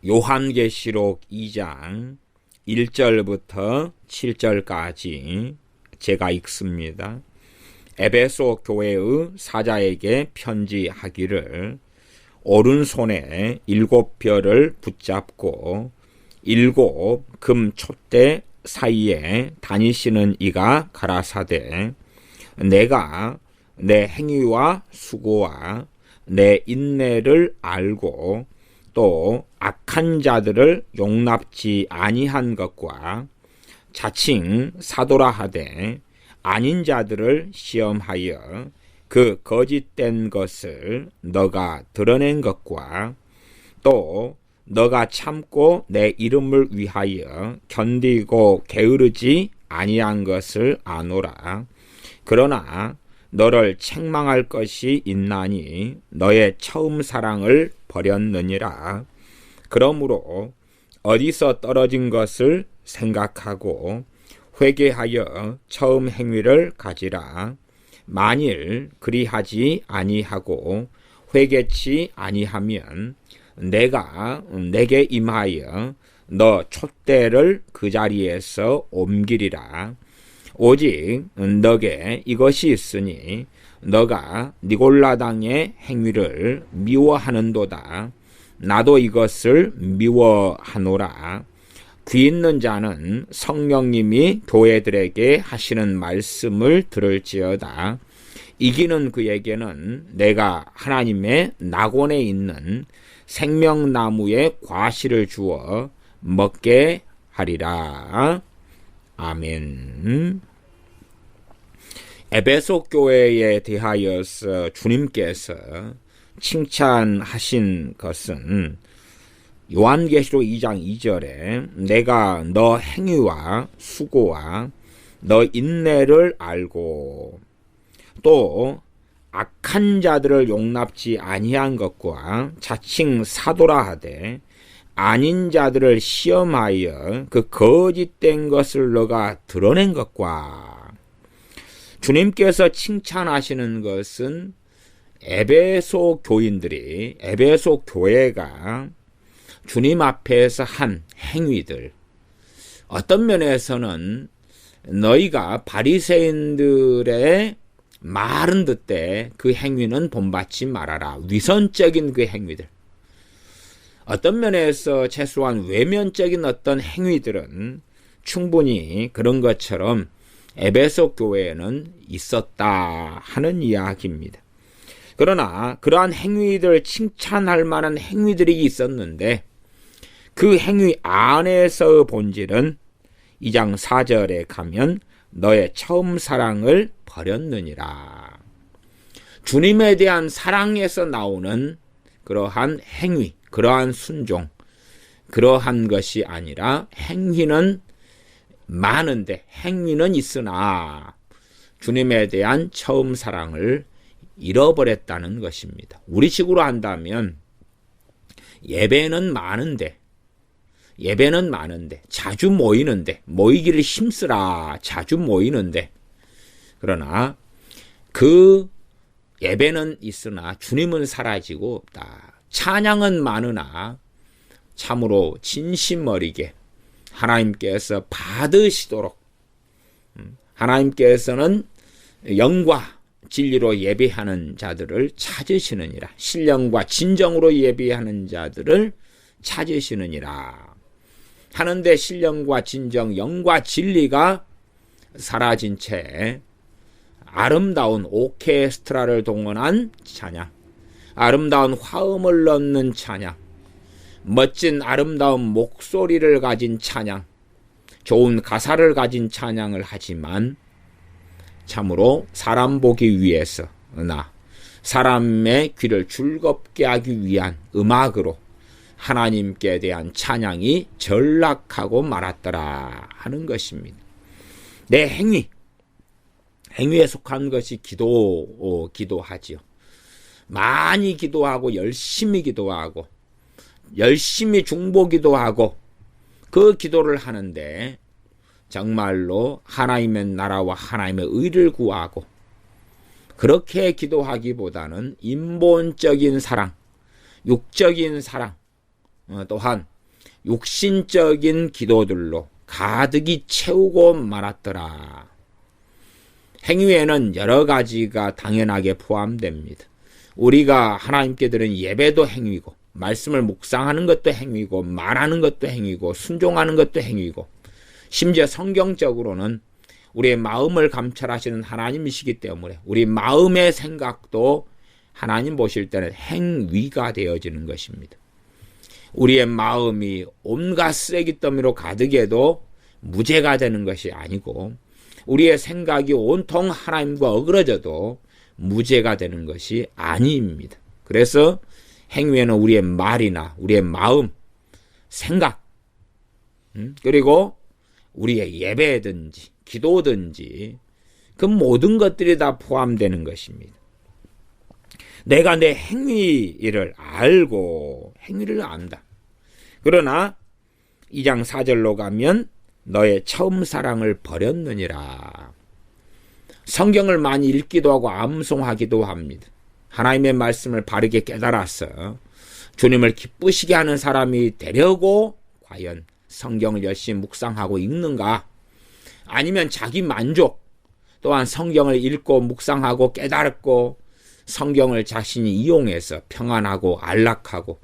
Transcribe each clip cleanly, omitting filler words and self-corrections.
요한계시록 2장 1절부터 7절까지 제가 읽습니다. 에베소 교회의 사자에게 편지하기를 오른손에 7별을 붙잡고 7 금촛대 사이에 다니시는 이가 가라사대 내가 내 행위와 수고와 내 인내를 알고 또 악한 자들을 용납지 아니한 것과 자칭 사도라 하되 아닌 자들을 시험하여 그 거짓된 것을 너가 드러낸 것과 또 너가 참고 내 이름을 위하여 견디고 게으르지 아니한 것을 아노라. 그러나 너를 책망할 것이 있나니 너의 처음 사랑을 버렸느니라. 그러므로 어디서 떨어진 것을 생각하고 회개하여 처음 행위를 가지라. 만일 그리하지 아니하고 회개치 아니하면 내가 내게 임하여 너 촛대를 그 자리에서 옮기리라. 오직 너게 이것이 있으니 너가 니골라당의 행위를 미워하는도다. 나도 이것을 미워하노라. 귀 있는 자는 성령님이 교회들에게 하시는 말씀을 들을지어다. 이기는 그에게는 내가 하나님의 낙원에 있는 생명나무의 과실을 주어 먹게 하리라. 아멘. 에베소 교회에 대하여서 주님께서 칭찬하신 것은 요한계시록 2장 2절에 내가 너 행위와 수고와 너 인내를 알고 또 악한 자들을 용납지 아니한 것과 자칭 사도라 하되 아닌 자들을 시험하여 그 거짓된 것을 너가 드러낸 것과 주님께서 칭찬하시는 것은 에베소 교인들이 에베소 교회가 주님 앞에서 한 행위들, 어떤 면에서는 너희가 바리새인들의 말은 듣되 그 행위는 본받지 말아라. 위선적인 그 행위들. 어떤 면에서 최소한 외면적인 어떤 행위들은 충분히 그런 것처럼 에베소 교회에는 있었다 하는 이야기입니다. 그러나 그러한 행위들 칭찬할 만한 행위들이 있었는데 그 행위 안에서의 본질은 2장 4절에 가면 너의 처음 사랑을 버렸느니라. 주님에 대한 사랑에서 나오는 그러한 행위, 그러한 순종, 그러한 것이 아니라 행위는 많은데 행위는 있으나 주님에 대한 처음 사랑을 잃어버렸다는 것입니다. 우리식으로 한다면 예배는 많은데 자주 모이기를 힘쓰라 자주 모이는데 그러나 그 예배는 있으나 주님은 사라지고 없다. 찬양은 많으나 참으로 진심 어리게 하나님께서 받으시도록 하나님께서는 영과 진리로 예배하는 자들을 찾으시느니라. 신령과 진정으로 예배하는 자들을 찾으시느니라. 하는데 신령과 진정, 영과 진리가 사라진 채 아름다운 오케스트라를 동원한 찬양, 아름다운 화음을 넣는 찬양, 멋진 아름다운 목소리를 가진 찬양, 좋은 가사를 가진 찬양을 하지만 참으로 사람 보기 위해서나 사람의 귀를 즐겁게 하기 위한 음악으로 하나님께 대한 찬양이 전락하고 말았더라 하는 것입니다. 내 행위에 속한 것이 기도하지요. 많이 기도하고 열심히 기도하고 열심히 중보기도하고 그 기도를 하는데 정말로 하나님의 나라와 하나님의 의를 구하고 그렇게 기도하기보다는 인본적인 사랑, 육적인 사랑, 또한 육신적인 기도들로 가득히 채우고 말았더라. 행위에는 여러 가지가 당연하게 포함됩니다. 우리가 하나님께 드리는 예배도 행위고, 말씀을 묵상하는 것도 행위고, 말하는 것도 행위고, 순종하는 것도 행위고, 심지어 성경적으로는 우리의 마음을 감찰하시는 하나님이시기 때문에 우리 마음의 생각도 하나님 보실 때는 행위가 되어지는 것입니다. 우리의 마음이 온갖 쓰레기 더미로 가득해도 무죄가 되는 것이 아니고, 우리의 생각이 온통 하나님과 어그러져도 무죄가 되는 것이 아닙니다. 그래서 행위에는 우리의 말이나 우리의 마음, 생각, 그리고 우리의 예배든지 기도든지 그 모든 것들이 다 포함되는 것입니다. 내가 내 행위를 알고 행위를 안다. 그러나 2장 4절로 가면 너의 처음 사랑을 버렸느니라. 성경을 많이 읽기도 하고 암송하기도 합니다. 하나님의 말씀을 바르게 깨달아서 주님을 기쁘시게 하는 사람이 되려고 과연 성경을 열심히 묵상하고 읽는가? 아니면 자기 만족, 또한 성경을 읽고 묵상하고 깨달고 성경을 자신이 이용해서 평안하고 안락하고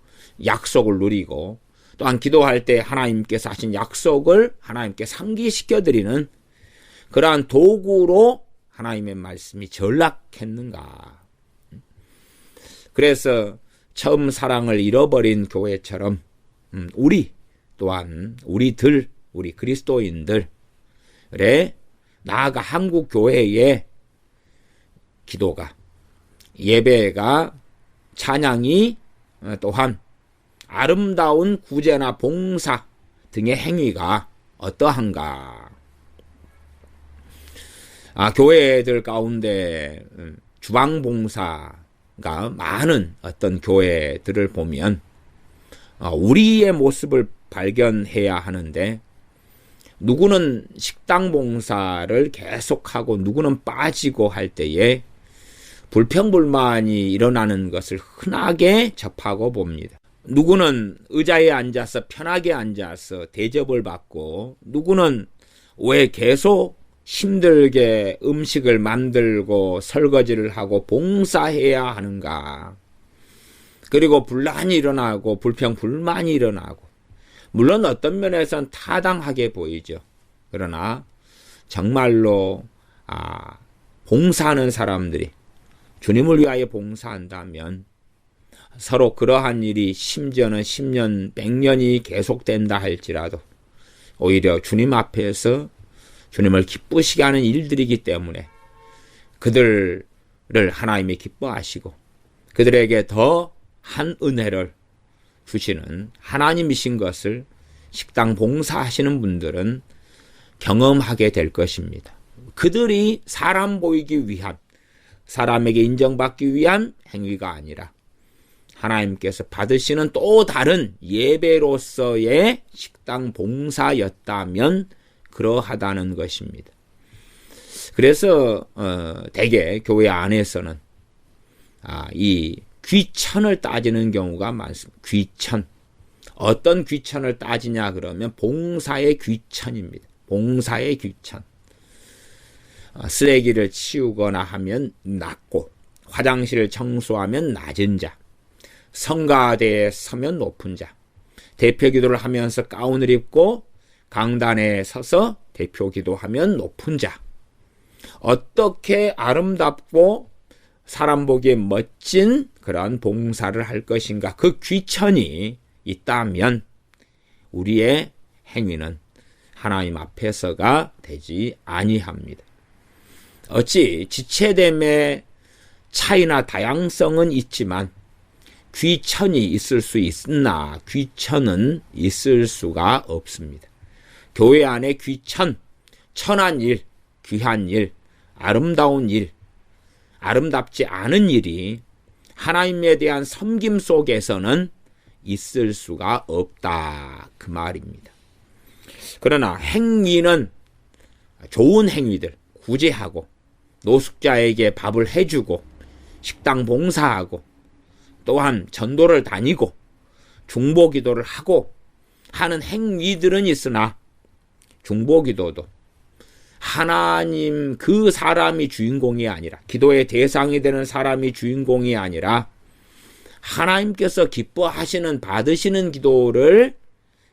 약속을 누리고, 또한 기도할 때 하나님께서 하신 약속을 하나님께 상기시켜드리는 그러한 도구로 하나님의 말씀이 전락했는가. 그래서 처음 사랑을 잃어버린 교회처럼 우리 또한 우리 그리스도인들의, 나아가 한국 교회의 기도가, 예배가, 찬양이 또한 아름다운 구제나 봉사 등의 행위가 어떠한가. 교회들 가운데 주방봉사가 많은 어떤 교회들을 보면 우리의 모습을 발견해야 하는데, 누구는 식당 봉사를 계속하고 누구는 빠지고 할 때에 불평불만이 일어나는 것을 흔하게 접하고 봅니다. 누구는 의자에 앉아서 편하게 앉아서 대접을 받고, 누구는 왜 계속 힘들게 음식을 만들고 설거지를 하고 봉사해야 하는가. 그리고 분란이 일어나고 불평불만이 일어나고, 물론 어떤 면에서는 타당하게 보이죠. 그러나 정말로 봉사하는 사람들이 주님을 위하여 봉사한다면 서로 그러한 일이 심지어는 10년, 100년이 계속된다 할지라도 오히려 주님 앞에서 주님을 기쁘시게 하는 일들이기 때문에 그들을 하나님이 기뻐하시고 그들에게 더 한 은혜를 주시는 하나님이신 것을 식당 봉사하시는 분들은 경험하게 될 것입니다. 그들이 사람 보이기 위한, 사람에게 인정받기 위한 행위가 아니라 하나님께서 받으시는 또 다른 예배로서의 식당 봉사였다면 그러하다는 것입니다. 그래서 대개 교회 안에서는 이 귀천을 따지는 경우가 많습니다. 귀천. 어떤 귀천을 따지냐 그러면 봉사의 귀천입니다. 봉사의 귀천. 쓰레기를 치우거나 하면 낮고, 화장실을 청소하면 낮은 자, 성가대에 서면 높은 자, 대표 기도를 하면서 가운을 입고 강단에 서서 대표 기도하면 높은 자, 어떻게 아름답고 사람 보기에 멋진 그런 봉사를 할 것인가, 그 귀천이 있다면 우리의 행위는 하나님 앞에서가 되지 아니합니다. 어찌 지체됨의 차이나 다양성은 있지만 귀천이 있을 수 있으나 귀천은 있을 수가 없습니다. 교회 안에 귀천, 천한 일, 귀한 일, 아름다운 일, 아름답지 않은 일이 하나님에 대한 섬김 속에서는 있을 수가 없다, 그 말입니다. 그러나 행위는 좋은 행위들, 구제하고 노숙자에게 밥을 해주고 식당 봉사하고 또한 전도를 다니고 중보기도를 하고 하는 행위들은 있으나 중보기도도 하나님 그 사람이 주인공이 아니라, 기도의 대상이 되는 사람이 주인공이 아니라 하나님께서 기뻐하시는 받으시는 기도를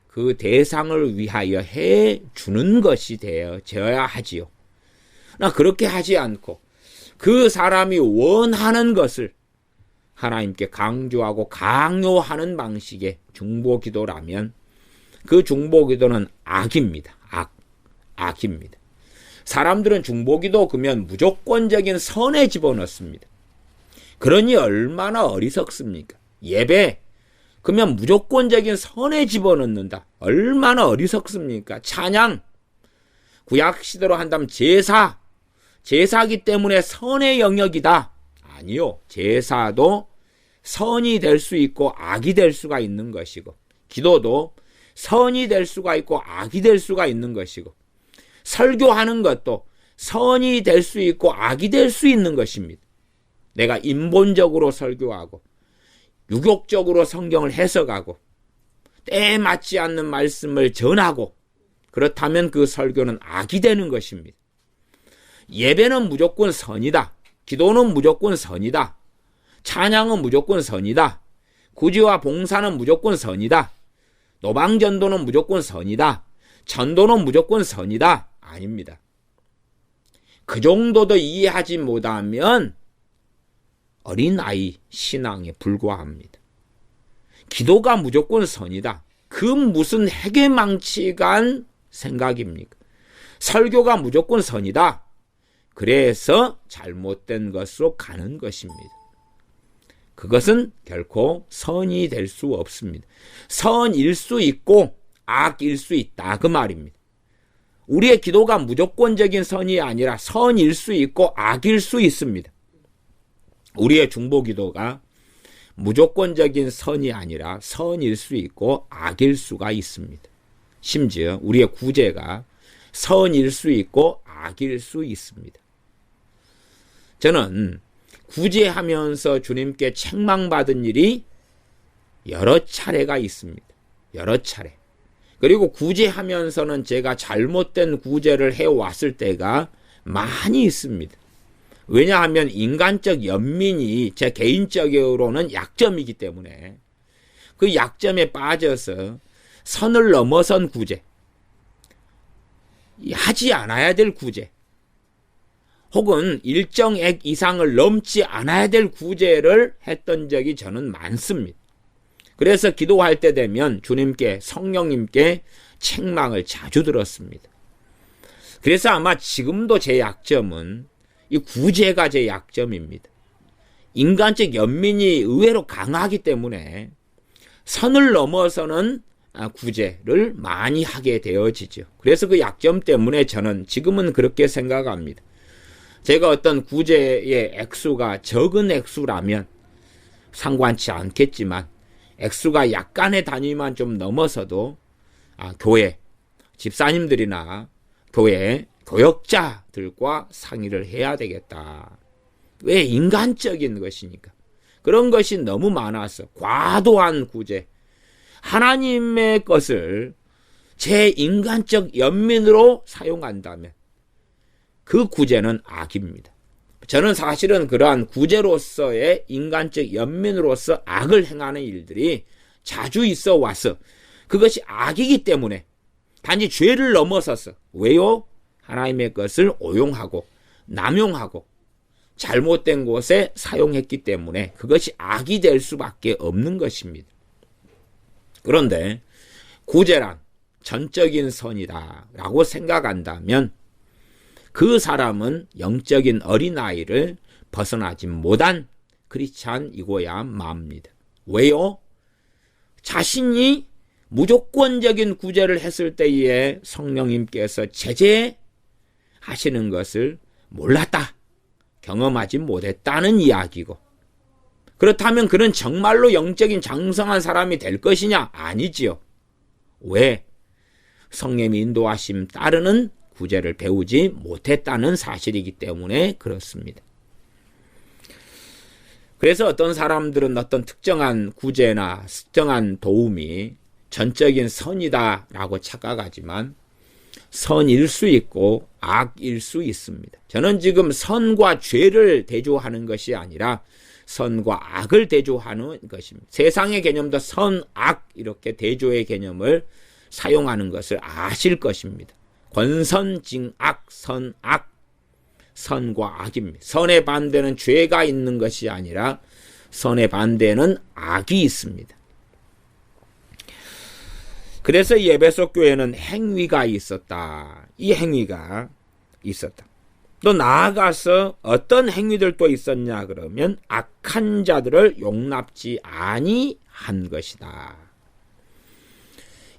그 대상을 위하여 해 주는 것이 되어야 하지요. 나 그렇게 하지 않고 그 사람이 원하는 것을 하나님께 강조하고 강요하는 방식의 중보기도라면 그 중보기도는 악입니다. 악입니다. 사람들은 중보기도 그러면 무조건적인 선에 집어넣습니다. 그러니 얼마나 어리석습니까? 예배 그러면 무조건적인 선에 집어넣는다. 얼마나 어리석습니까? 찬양 구약시대로 한다면 제사기 때문에 선의 영역이다. 아니요. 제사도 선이 될 수 있고 악이 될 수가 있는 것이고, 기도도 선이 될 수가 있고 악이 될 수가 있는 것이고, 설교하는 것도 선이 될 수 있고 악이 될 수 있는 것입니다. 내가 인본적으로 설교하고 유격적으로 성경을 해석하고 때에 맞지 않는 말씀을 전하고, 그렇다면 그 설교는 악이 되는 것입니다. 예배는 무조건 선이다. 기도는 무조건 선이다. 찬양은 무조건 선이다. 구제와 봉사는 무조건 선이다. 노방전도는 무조건 선이다. 전도는 무조건 선이다. 아닙니다. 그 정도도 이해하지 못하면 어린아이 신앙에 불과합니다. 기도가 무조건 선이다. 그 무슨 해괴망측한 생각입니까? 설교가 무조건 선이다. 그래서 잘못된 것으로 가는 것입니다. 그것은 결코 선이 될 수 없습니다. 선일 수 있고 악일 수 있다, 그 말입니다. 우리의 기도가 무조건적인 선이 아니라 선일 수 있고 악일 수 있습니다. 우리의 중보기도가 무조건적인 선이 아니라 선일 수 있고 악일 수가 있습니다. 심지어 우리의 구제가 선일 수 있고 악일 수 있습니다. 저는 구제하면서 주님께 책망받은 일이 여러 차례가 있습니다. 여러 차례. 그리고 구제하면서는 제가 잘못된 구제를 해왔을 때가 많이 있습니다. 왜냐하면 인간적 연민이 제 개인적으로는 약점이기 때문에 그 약점에 빠져서 선을 넘어선 구제, 하지 않아야 될 구제, 혹은 일정액 이상을 넘지 않아야 될 구제를 했던 적이 저는 많습니다. 그래서 기도할 때 되면 주님께, 성령님께 책망을 자주 들었습니다. 그래서 아마 지금도 제 약점은 이 구제가 제 약점입니다. 인간적 연민이 의외로 강하기 때문에 선을 넘어서는 구제를 많이 하게 되어지죠. 그래서 그 약점 때문에 저는 지금은 그렇게 생각합니다. 제가 어떤 구제의 액수가 적은 액수라면 상관치 않겠지만 액수가 약간의 단위만 좀 넘어서도 교회 집사님들이나 교회 교역자들과 상의를 해야 되겠다. 왜? 인간적인 것이니까. 그런 것이 너무 많아서 과도한 구제, 하나님의 것을 제 인간적 연민으로 사용한다면 그 구제는 악입니다. 저는 사실은 그러한 구제로서의 인간적 연민으로서 악을 행하는 일들이 자주 있어 와서 그것이 악이기 때문에 단지 죄를 넘어서서, 왜요? 하나님의 것을 오용하고 남용하고 잘못된 곳에 사용했기 때문에 그것이 악이 될 수밖에 없는 것입니다. 그런데 구제란 전적인 선이다 라고 생각한다면 그 사람은 영적인 어린아이를 벗어나지 못한 크리스찬이고야 맙니다. 왜요? 자신이 무조건적인 구제를 했을 때에 성령님께서 제재하시는 것을 몰랐다, 경험하지 못했다는 이야기고, 그렇다면 그는 정말로 영적인 장성한 사람이 될 것이냐? 아니지요. 왜? 성령의 인도하심 따르는 구제를 배우지 못했다는 사실이기 때문에 그렇습니다. 그래서 어떤 사람들은 어떤 특정한 구제나 특정한 도움이 전적인 선이다라고 착각하지만 선일 수 있고 악일 수 있습니다. 저는 지금 선과 죄를 대조하는 것이 아니라 선과 악을 대조하는 것입니다. 세상의 개념도 선, 악 이렇게 대조의 개념을 사용하는 것을 아실 것입니다. 권선징악, 선악, 선과 악입니다. 선의 반대는 죄가 있는 것이 아니라 선의 반대는 악이 있습니다. 그래서 이 에베소 교회는 행위가 있었다. 이 행위가 있었다. 또 나아가서 어떤 행위들도 있었냐 그러면 악한 자들을 용납지 아니한 것이다.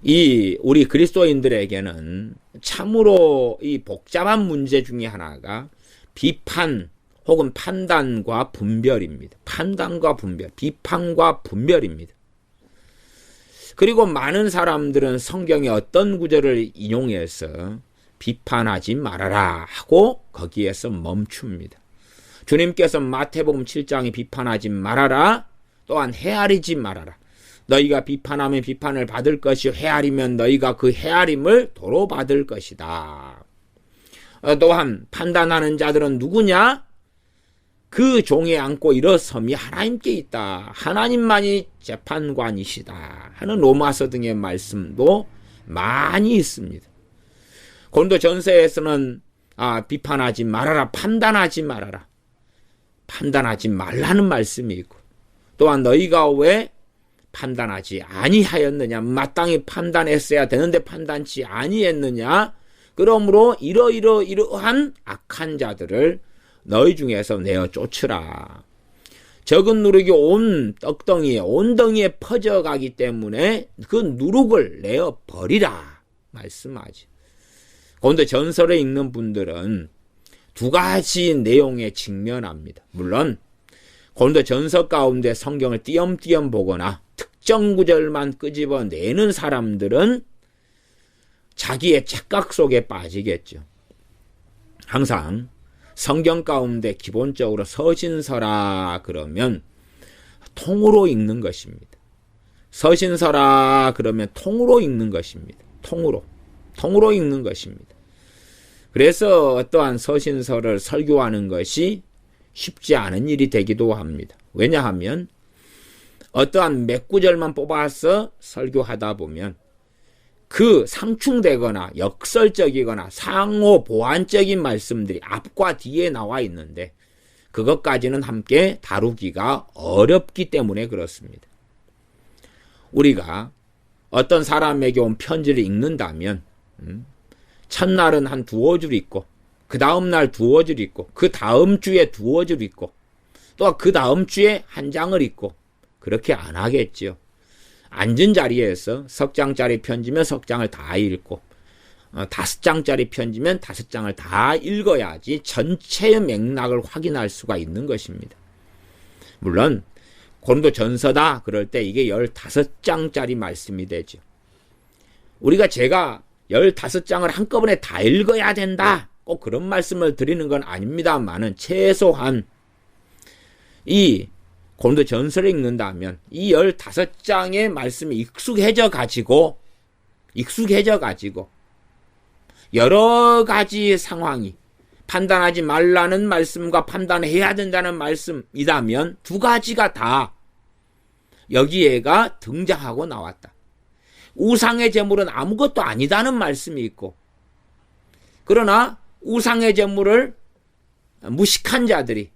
이 우리 그리스도인들에게는 참으로 이 복잡한 문제 중에 하나가 비판 혹은 판단과 분별입니다. 판단과 분별, 비판과 분별입니다. 그리고 많은 사람들은 성경의 어떤 구절을 인용해서 비판하지 말아라 하고 거기에서 멈춥니다. 주님께서 마태복음 7장에 비판하지 말아라, 또한 헤아리지 말아라. 너희가 비판하면 비판을 받을 것이요 헤아리면 너희가 그 헤아림을 도로 받을 것이다. 또한 판단하는 자들은 누구냐? 그 종에 앉고 일어섬이 하나님께 있다. 하나님만이 재판관이시다 하는 로마서 등의 말씀도 많이 있습니다. 고린도전서에서는 비판하지 말아라, 판단하지 말아라, 판단하지 말라는 말씀이 있고, 또한 너희가 왜 판단하지 아니하였느냐, 마땅히 판단했어야 되는데 판단치 아니했느냐, 그러므로 이러한 악한 자들을 너희 중에서 내어 쫓으라. 적은 누룩이 온 떡덩이에, 온 덩이에 퍼져가기 때문에 그 누룩을 내어 버리라 말씀하지. 그런데 전설을 읽는 분들은 두 가지 내용에 직면합니다. 물론 고린도 전서 가운데 성경을 띄엄띄엄 보거나 특정 구절만 끄집어내는 사람들은 자기의 착각 속에 빠지겠죠. 항상 성경 가운데 기본적으로 서신서라 그러면 통으로 읽는 것입니다. 서신서라 그러면 통으로 읽는 것입니다. 통으로 읽는 것입니다. 그래서 어떠한 서신서를 설교하는 것이 쉽지 않은 일이 되기도 합니다. 왜냐하면 어떠한 몇 구절만 뽑아서 설교하다 보면 그 상충되거나 역설적이거나 상호 보완적인 말씀들이 앞과 뒤에 나와 있는데 그것까지는 함께 다루기가 어렵기 때문에 그렇습니다. 우리가 어떤 사람에게 온 편지를 읽는다면 첫날은 한 두어 줄 읽고, 그 다음날 두어 줄 읽고, 그 다음 주에 두어 줄 읽고, 또 그 다음 주에 한 장을 읽고, 그렇게 안 하겠지요. 앉은 자리에서 석 장짜리 편지면 석 장을 다 읽고, 5장짜리 편지면 5장을 다 읽어야지 전체의 맥락을 확인할 수가 있는 것입니다. 물론 고린도 전서다 그럴 때 이게 15장짜리 말씀이 되죠. 제가 15장을 한꺼번에 다 읽어야 된다, 꼭 그런 말씀을 드리는 건 아닙니다만은 최소한 이 고린도 전서를 읽는다면 이 15장의 말씀이 익숙해져 가지고 여러 가지 상황이 판단하지 말라는 말씀과 판단해야 된다는 말씀이라면 두 가지가 다 여기에가 등장하고 나왔다. 우상의 제물은 아무것도 아니다는 말씀이 있고, 그러나 우상의 제물을 무식한 자들이,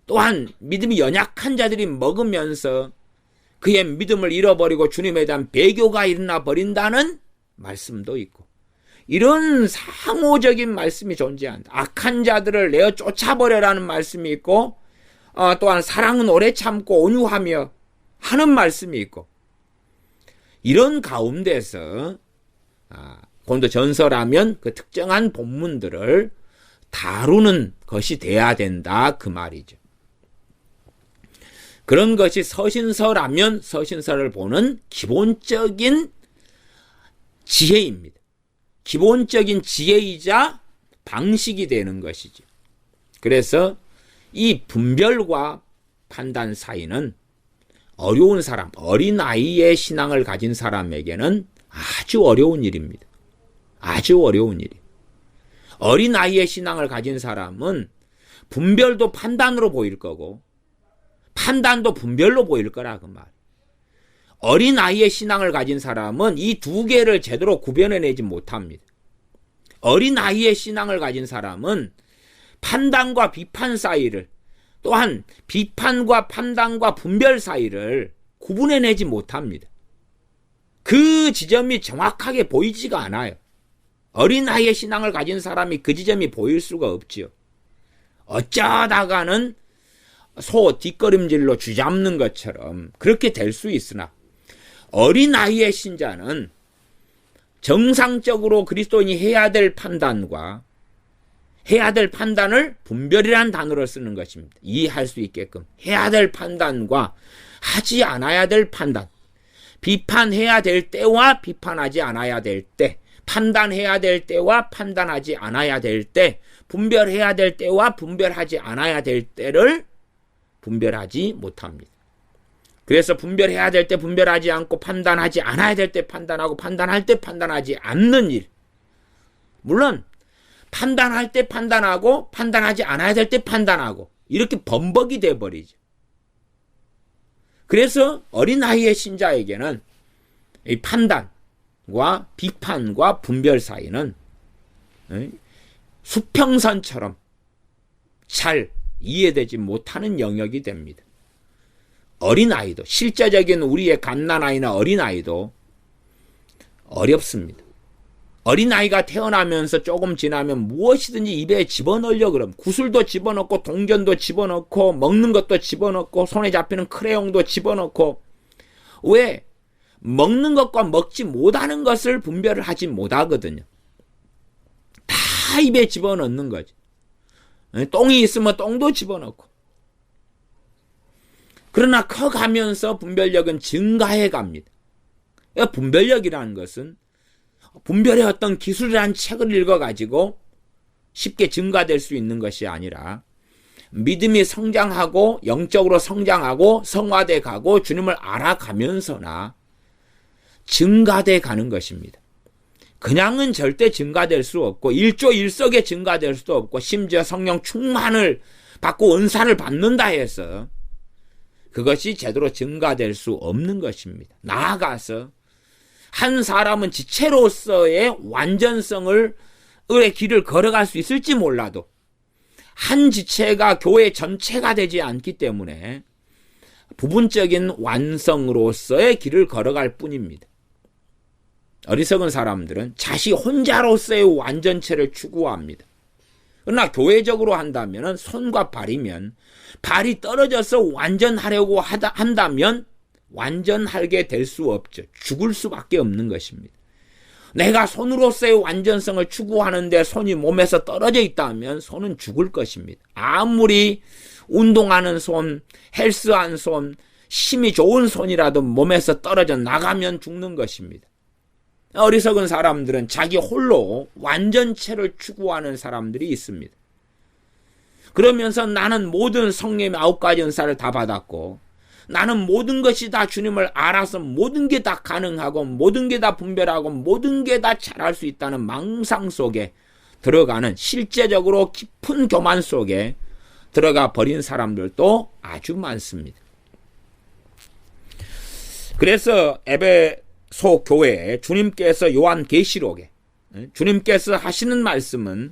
또한 믿음이 연약한 자들이 먹으면서 그의 믿음을 잃어버리고 주님에 대한 배교가 일어나 버린다는 말씀도 있고, 이런 상호적인 말씀이 존재한다. 악한 자들을 내어 쫓아버려라는 말씀이 있고, 또한 사랑은 오래 참고 온유하며 하는 말씀이 있고, 이런 가운데서 고린도 전서라면 그 특정한 본문들을 다루는 것이 돼야 된다 그 말이죠. 그런 것이 서신서라면 서신서를 보는 기본적인 지혜입니다. 기본적인 지혜이자 방식이 되는 것이죠. 그래서 이 분별과 판단 사이는 어려운 사람, 어린 나이에 신앙을 가진 사람에게는 아주 어려운 일입니다. 아주 어려운 일이. 어린 나이에 신앙을 가진 사람은 분별도 판단으로 보일 거고 판단도 분별로 보일 거라 그 말. 어린 나이에 신앙을 가진 사람은 이 두 개를 제대로 구별해내지 못합니다. 어린 나이에 신앙을 가진 사람은 판단과 비판 사이를, 또한 비판과 판단과 분별 사이를 구분해내지 못합니다. 그 지점이 정확하게 보이지가 않아요. 어린 나이에 신앙을 가진 사람이 그 지점이 보일 수가 없지요. 어쩌다가는 소 뒷걸음질로 쥐잡는 것처럼 그렇게 될 수 있으나 어린 나이의 신자는 정상적으로 그리스도인이 해야 될 판단과 해야 될 판단을 분별이란 단어를 쓰는 것입니다. 이해할 수 있게끔 해야 될 판단과 하지 않아야 될 판단, 비판해야 될 때와 비판하지 않아야 될 때, 판단해야 될 때와 판단하지 않아야 될 때, 분별해야 될 때와 분별하지 않아야 될 때를 분별하지 못합니다. 그래서 분별해야 될 때 분별하지 않고 판단하지 않아야 될 때 판단하고 판단할 때 판단하지 않는 일. 물론 판단할 때 판단하고 판단하지 않아야 될 때 판단하고 이렇게 범벅이 돼버리죠. 그래서 어린 나이의 신자에게는 이 판단과 비판과 분별 사이는 수평선처럼 잘 이해되지 못하는 영역이 됩니다. 어린아이도, 실제적인 우리의 갓난아이나 어린아이도 어렵습니다. 어린아이가 태어나면서 조금 지나면 무엇이든지 입에 집어넣으려고 그러면 구슬도 집어넣고 동전도 집어넣고 먹는 것도 집어넣고 손에 잡히는 크레용도 집어넣고, 왜? 먹는 것과 먹지 못하는 것을 분별을 하지 못하거든요. 다 입에 집어넣는 거죠. 똥이 있으면 똥도 집어넣고. 그러나 커가면서 분별력은 증가해 갑니다. 분별력이라는 것은 분별의 어떤 기술이라는 책을 읽어가지고 쉽게 증가될 수 있는 것이 아니라 믿음이 성장하고 영적으로 성장하고 성화돼 가고 주님을 알아가면서나 증가돼 가는 것입니다. 그냥은 절대 증가될 수 없고 일조일석에 증가될 수도 없고, 심지어 성령 충만을 받고 은사를 받는다 해서 그것이 제대로 증가될 수 없는 것입니다. 나아가서 한 사람은 지체로서의 완전성을 의 길을 걸어갈 수 있을지 몰라도 한 지체가 교회 전체가 되지 않기 때문에 부분적인 완성으로서의 길을 걸어갈 뿐입니다. 어리석은 사람들은 자시 혼자로서의 완전체를 추구합니다. 그러나 교회적으로 한다면 손과 발이면 발이 떨어져서 완전하려고 한다면 완전하게 될 수 없죠. 죽을 수밖에 없는 것입니다. 내가 손으로서의 완전성을 추구하는데 손이 몸에서 떨어져 있다면 손은 죽을 것입니다. 아무리 운동하는 손, 헬스한 손, 힘이 좋은 손이라도 몸에서 떨어져 나가면 죽는 것입니다. 어리석은 사람들은 자기 홀로 완전체를 추구하는 사람들이 있습니다. 그러면서 나는 모든 성령의 9가지 은사를 다 받았고, 나는 모든 것이 다 주님을 알아서 모든 게 다 가능하고 모든 게 다 분별하고 모든 게 다 잘할 수 있다는 망상 속에 들어가는, 실제적으로 깊은 교만 속에 들어가 버린 사람들도 아주 많습니다. 그래서 에베소 교회에 주님께서 요한계시록에 주님께서 하시는 말씀은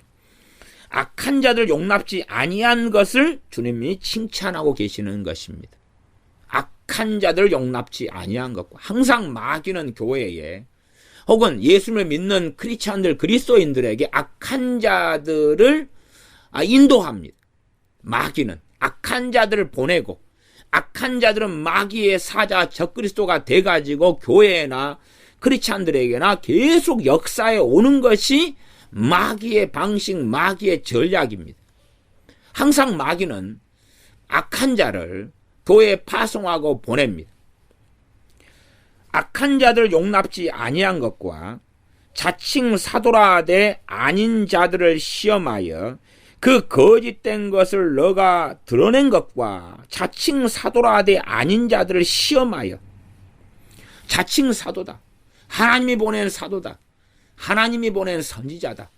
악한 자들 용납지 아니한 것을 주님이 칭찬하고 계시는 것입니다. 악한 자들 용납지 아니한 것과, 항상 마귀는 교회에 혹은 예수를 믿는 크리스찬들, 그리스도인들에게 악한 자들을 인도합니다. 마귀는 악한 자들을 보내고, 악한 자들은 마귀의 사자 적그리스도가 돼가지고 교회나 크리스찬들에게나 계속 역사에 오는 것이 마귀의 방식, 마귀의 전략입니다. 항상 마귀는 악한 자를 교회에 파송하고 보냅니다. 악한 자들 용납지 아니한 것과 자칭 사도라되 아닌 자들을 시험하여 그 거짓된 것을 너가 드러낸 것과 자칭 사도라되 아닌 자들을 시험하여. 자칭 사도다. 하나님이 보낸 사도다. 하나님이 보낸 선지자다.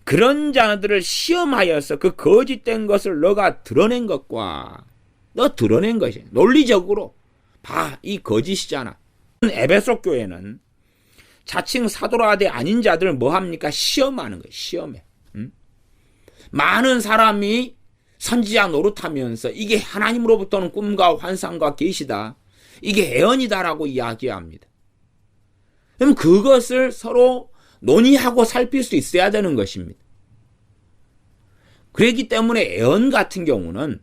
그런 자들을 시험하여서 그 거짓된 것을 너가 드러낸 것과 너 드러낸 것이 논리적으로 봐, 이 거짓이잖아. 에베소 교회는 자칭 사도라되 아닌 자들을 뭐 합니까? 시험하는 거예요. 시험해. 많은 사람이 선지자 노릇하면서 이게 하나님으로부터는 꿈과 환상과 계시다. 이게 애언이다라고 이야기합니다. 그럼 그것을 서로 논의하고 살필 수 있어야 되는 것입니다. 그렇기 때문에 애언 같은 경우는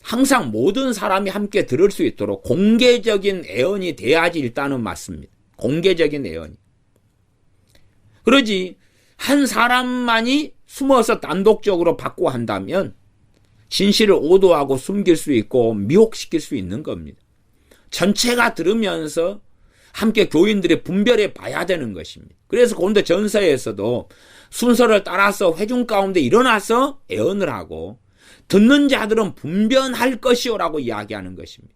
항상 모든 사람이 함께 들을 수 있도록 공개적인 애언이 돼야지 일단은 맞습니다. 공개적인 애언이. 그러지 한 사람만이 숨어서 단독적으로 받고 한다면 진실을 오도하고 숨길 수 있고 미혹시킬 수 있는 겁니다. 전체가 들으면서 함께 교인들이 분별해 봐야 되는 것입니다. 그래서 고린도 전서에서도 순서를 따라서 회중 가운데 일어나서 애언을 하고 듣는 자들은 분별할 것이오라고 이야기하는 것입니다.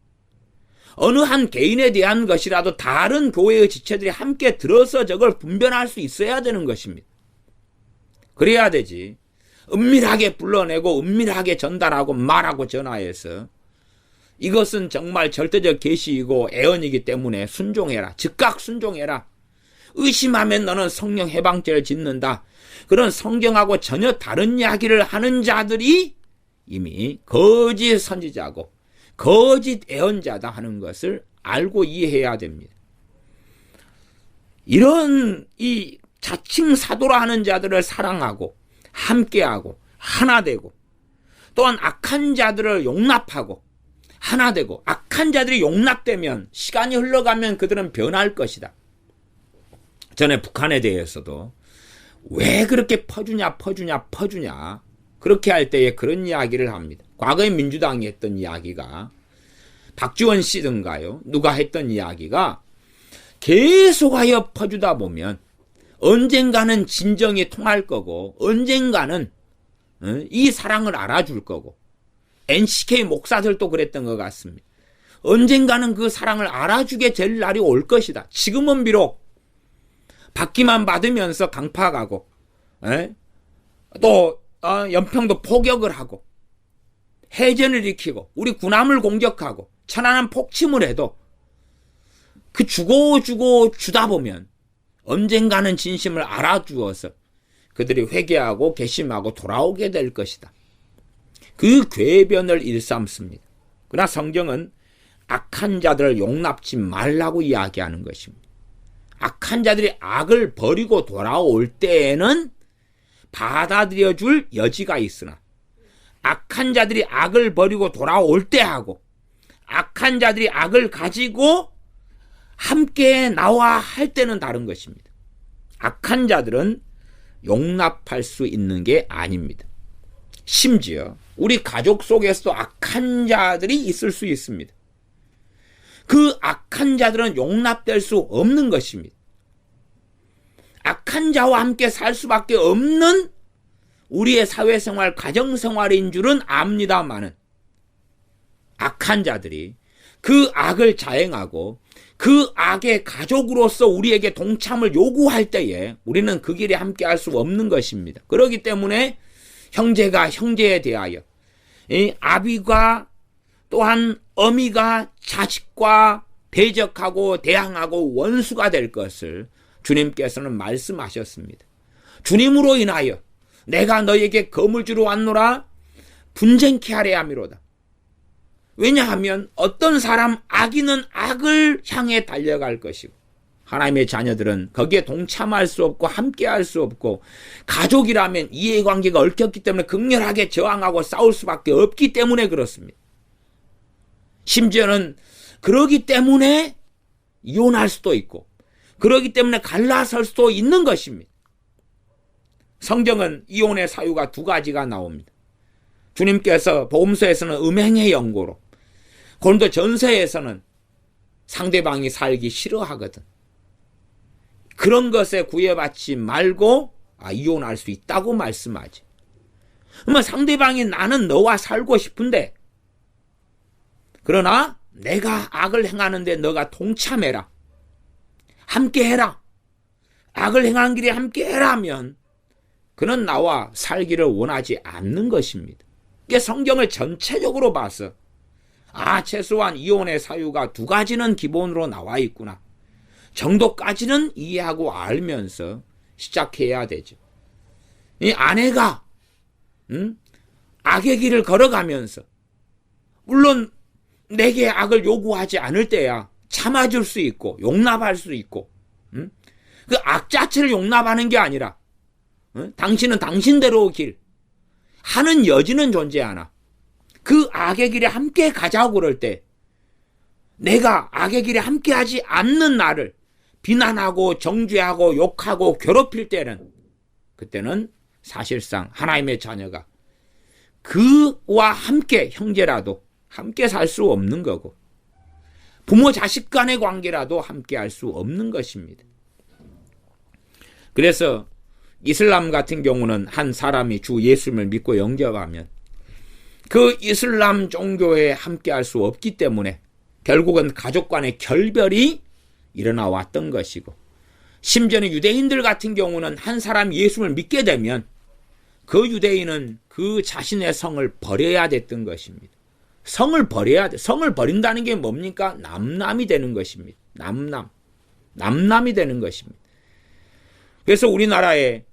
어느 한 개인에 대한 것이라도 다른 교회의 지체들이 함께 들어서 저걸 분별할 수 있어야 되는 것입니다. 그래야 되지. 은밀하게 불러내고 은밀하게 전달하고 말하고 전하해서 이것은 정말 절대적 계시이고 애언이기 때문에 순종해라. 즉각 순종해라. 의심하면 너는 성령 해방죄를 짓는다. 그런 성경하고 전혀 다른 이야기를 하는 자들이 이미 거짓 선지자고 거짓 애언자다 하는 것을 알고 이해해야 됩니다. 이런 이 자칭 사도라 하는 자들을 사랑하고 함께하고 하나 되고 또한 악한 자들을 용납하고 하나 되고 악한 자들이 용납되면 시간이 흘러가면 그들은 변할 것이다. 전에 북한에 대해서도 왜 그렇게 퍼주냐 그렇게 할 때에 그런 이야기를 합니다. 과거에 민주당이 했던 이야기가 박지원 씨든가요 누가 했던 이야기가 계속하여 퍼주다 보면 언젠가는 진정이 통할 거고 언젠가는 이 사랑을 알아줄 거고 NCK 목사들도 그랬던 것 같습니다. 언젠가는 그 사랑을 알아주게 될 날이 올 것이다. 지금은 비록 받기만 받으면서 강파가고 또 연평도 포격을 하고 해전을 일으키고 우리 군함을 공격하고 천안함 폭침을 해도 그 주고 주다 보면 언젠가는 진심을 알아주어서 그들이 회개하고 개심하고 돌아오게 될 것이다. 그 궤변을 일삼습니다. 그러나 성경은 악한 자들을 용납지 말라고 이야기하는 것입니다. 악한 자들이 악을 버리고 돌아올 때에는 받아들여줄 여지가 있으나 악한 자들이 악을 버리고 돌아올 때하고 악한 자들이 악을 가지고 함께 나와 할 때는 다른 것입니다. 악한 자들은 용납할 수 있는 게 아닙니다. 심지어 우리 가족 속에서도 악한 자들이 있을 수 있습니다. 그 악한 자들은 용납될 수 없는 것입니다. 악한 자와 함께 살 수밖에 없는 우리의 사회생활, 가정생활인 줄은 압니다마는 악한 자들이 그 악을 자행하고 그 악의 가족으로서 우리에게 동참을 요구할 때에 우리는 그 길에 함께 할 수 없는 것입니다. 그렇기 때문에 형제가 형제에 대하여 아비가 또한 어미가 자식과 대적하고 대항하고 원수가 될 것을 주님께서는 말씀하셨습니다. 주님으로 인하여 내가 너에게 검을 주러 왔노라 분쟁케 하려 함이로다. 왜냐하면 어떤 사람 악인은 악을 향해 달려갈 것이고 하나님의 자녀들은 거기에 동참할 수 없고 함께할 수 없고 가족이라면 이해관계가 얽혔기 때문에 극렬하게 저항하고 싸울 수밖에 없기 때문에 그렇습니다. 심지어는 그러기 때문에 이혼할 수도 있고 그러기 때문에 갈라설 수도 있는 것입니다. 성경은 이혼의 사유가 두 가지가 나옵니다. 주님께서 복음서에서는 음행의 연고로 고린도 전서에서는 상대방이 살기 싫어하거든. 그런 것에 구애받지 말고 이혼할 수 있다고 말씀하지. 그러면 상대방이 나는 너와 살고 싶은데, 그러나 내가 악을 행하는데 너가 동참해라. 함께 해라. 악을 행하는 길에 함께 해라 하면 그는 나와 살기를 원하지 않는 것입니다. 이게 성경을 전체적으로 봐서 최소한 이혼의 사유가 두 가지는 기본으로 나와 있구나 정도까지는 이해하고 알면서 시작해야 되죠. 이 아내가 악의 길을 걸어가면서 물론 내게 악을 요구하지 않을 때야 참아줄 수 있고 용납할 수 있고 그 악 자체를 용납하는 게 아니라 당신은 당신대로 길 하는 여지는 존재하나 그 악의 길에 함께 가자고 그럴 때 내가 악의 길에 함께 하지 않는 나를 비난하고 정죄하고 욕하고 괴롭힐 때는 그때는 사실상 하나님의 자녀가 그와 함께 형제라도 함께 살 수 없는 거고 부모 자식 간의 관계라도 함께 할 수 없는 것입니다. 그래서 이슬람 같은 경우는 한 사람이 주 예수님을 믿고 영접하면 그 이슬람 종교에 함께 할 수 없기 때문에 결국은 가족 간의 결별이 일어나 왔던 것이고 심지어는 유대인들 같은 경우는 한 사람이 예수님을 믿게 되면 그 유대인은 그 자신의 성을 버려야 됐던 것입니다. 성을 버려야 돼. 성을 버린다는 게 뭡니까? 남남이 되는 것입니다. 남남이 되는 것입니다. 그래서 우리나라의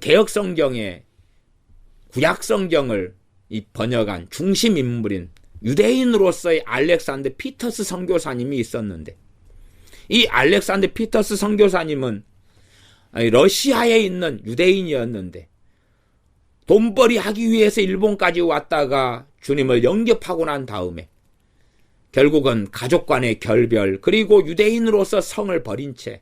개혁성경에 구약성경을 번역한 중심 인물인 유대인으로서의 알렉산더 피터스 선교사님이 있었는데 이 알렉산더 피터스 선교사님은 러시아에 있는 유대인이었는데 돈벌이 하기 위해서 일본까지 왔다가 주님을 영접하고 난 다음에 결국은 가족 간의 결별 그리고 유대인으로서 성을 버린 채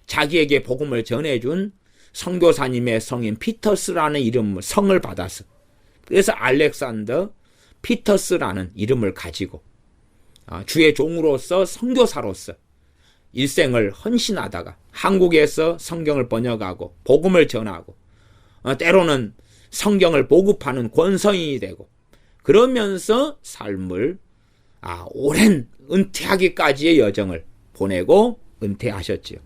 자기에게 복음을 전해준 선교사님의 성인 피터스라는 이름을 성을 받아서 그래서 알렉산더 피터스라는 이름을 가지고 주의 종으로서 선교사로서 일생을 헌신하다가 한국에서 성경을 번역하고 복음을 전하고 때로는 성경을 보급하는 권성인이 되고 그러면서 삶을 오랜 은퇴하기까지의 여정을 보내고 은퇴하셨지요.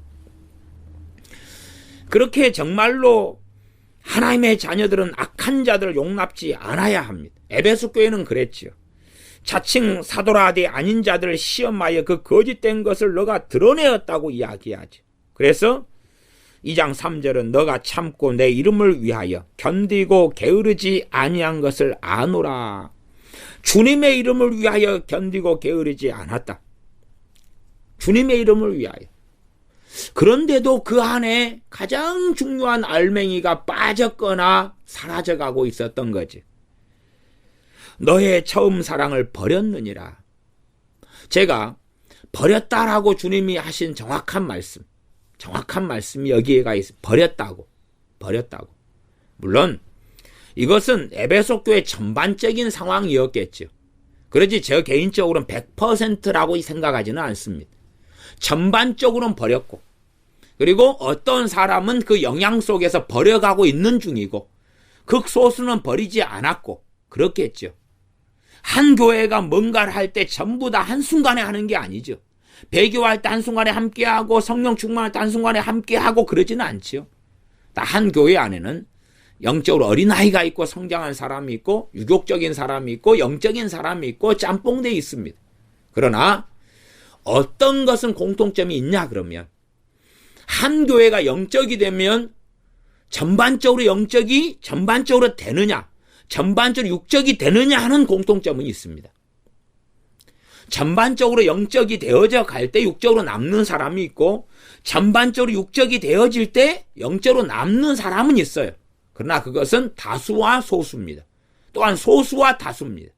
그렇게 정말로 하나님의 자녀들은 악한 자들을 용납지 않아야 합니다. 에베소 교회는 그랬지요. 자칭 사도라되 아닌 자들을 시험하여 그 거짓된 것을 너가 드러내었다고 이야기하죠. 그래서 2장 3절은 너가 참고 내 이름을 위하여 견디고 게으르지 아니한 것을 아노라. 주님의 이름을 위하여 견디고 게으르지 않았다. 주님의 이름을 위하여. 그런데도 그 안에 가장 중요한 알맹이가 빠졌거나 사라져가고 있었던 거지. 너의 처음 사랑을 버렸느니라. 제가 버렸다라고 주님이 하신 정확한 말씀이 여기에가 있어. 버렸다고. 물론 이것은 에베소 교회 전반적인 상황이었겠죠. 그러지 저 개인적으로는 100%라고 생각하지는 않습니다. 전반적으로는 버렸고 그리고 어떤 사람은 그 영향 속에서 버려가고 있는 중이고 극소수는 버리지 않았고 그렇겠죠. 한 교회가 뭔가를 할 때 전부 다 한순간에 하는 게 아니죠. 배교할 때 한순간에 함께하고 성령 충만할 때 한순간에 함께하고 그러지는 않죠. 한 교회 안에는 영적으로 어린아이가 있고 성장한 사람이 있고 유격적인 사람이 있고 영적인 사람이 있고 짬뽕돼 있습니다. 그러나 어떤 것은 공통점이 있냐 그러면 한 교회가 영적이 되면 전반적으로 영적이 전반적으로 되느냐 전반적으로 육적이 되느냐 하는 공통점은 있습니다. 전반적으로 영적이 되어져 갈 때 육적으로 남는 사람이 있고 전반적으로 육적이 되어질 때 영적으로 남는 사람은 있어요. 그러나 그것은 다수와 소수입니다. 또한 소수와 다수입니다.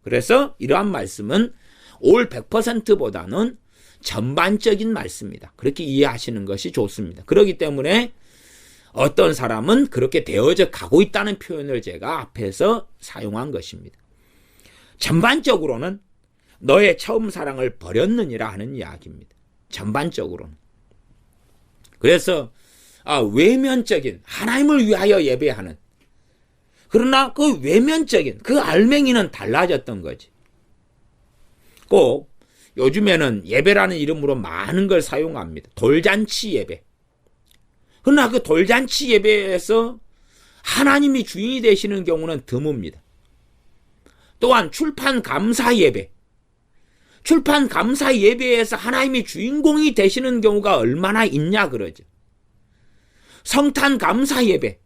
그래서 이러한 말씀은 올 100%보다는 전반적인 말씀이다. 그렇게 이해하시는 것이 좋습니다. 그렇기 때문에 어떤 사람은 그렇게 되어져 가고 있다는 표현을 제가 앞에서 사용한 것입니다. 전반적으로는 너의 처음 사랑을 버렸느니라 하는 이야기입니다. 전반적으로는. 그래서 외면적인 하나님을 위하여 예배하는 그러나 그 외면적인 그 알맹이는 달라졌던 거지. 꼭 요즘에는 예배라는 이름으로 많은 걸 사용합니다. 돌잔치 예배. 그러나 그 돌잔치 예배에서 하나님이 주인이 되시는 경우는 드뭅니다. 또한 출판 감사 예배. 출판 감사 예배에서 하나님이 주인공이 되시는 경우가 얼마나 있냐 그러죠. 성탄 감사 예배.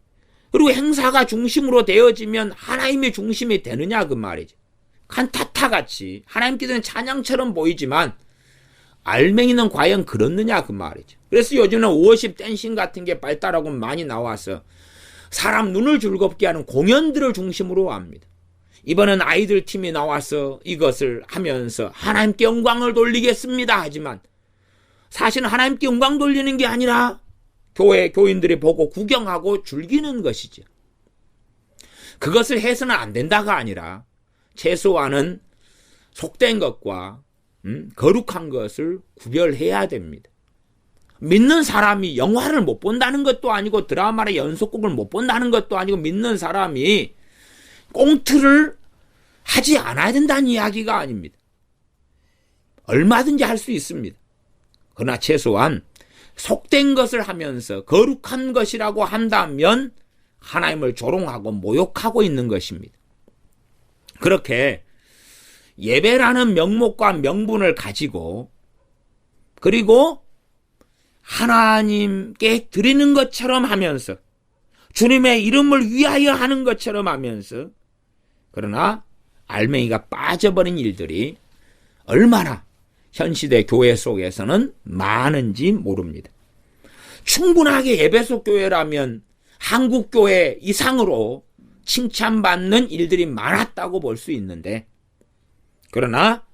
그리고 행사가 중심으로 되어지면 하나님의 중심이 되느냐 그 말이죠. 칸타타 같이 하나님께서는 찬양처럼 보이지만 알맹이는 과연 그렇느냐 그 말이죠. 그래서 요즘은 워십 댄싱 같은 게 발달하고 많이 나와서 사람 눈을 즐겁게 하는 공연들을 중심으로 합니다. 이번엔 아이들 팀이 나와서 이것을 하면서 하나님께 영광을 돌리겠습니다 하지만 사실은 하나님께 영광 돌리는 게 아니라 교회 교인들이 보고 구경하고 즐기는 것이죠. 그것을 해서는 안 된다가 아니라 최소한은 속된 것과 거룩한 것을 구별해야 됩니다. 믿는 사람이 영화를 못 본다는 것도 아니고 드라마의 연속곡을 못 본다는 것도 아니고 믿는 사람이 꽁트를 하지 않아야 된다는 이야기가 아닙니다. 얼마든지 할 수 있습니다. 그러나 최소한 속된 것을 하면서 거룩한 것이라고 한다면 하나님을 조롱하고 모욕하고 있는 것입니다. 그렇게 예배라는 명목과 명분을 가지고 그리고 하나님께 드리는 것처럼 하면서 주님의 이름을 위하여 하는 것처럼 하면서 그러나 알맹이가 빠져버린 일들이 얼마나 현시대 교회 속에서는 많은지 모릅니다. 충분하게 예배속 교회라면 한국 교회 이상으로 칭찬받는 일들이 많았다고 볼 수 있는데 그러나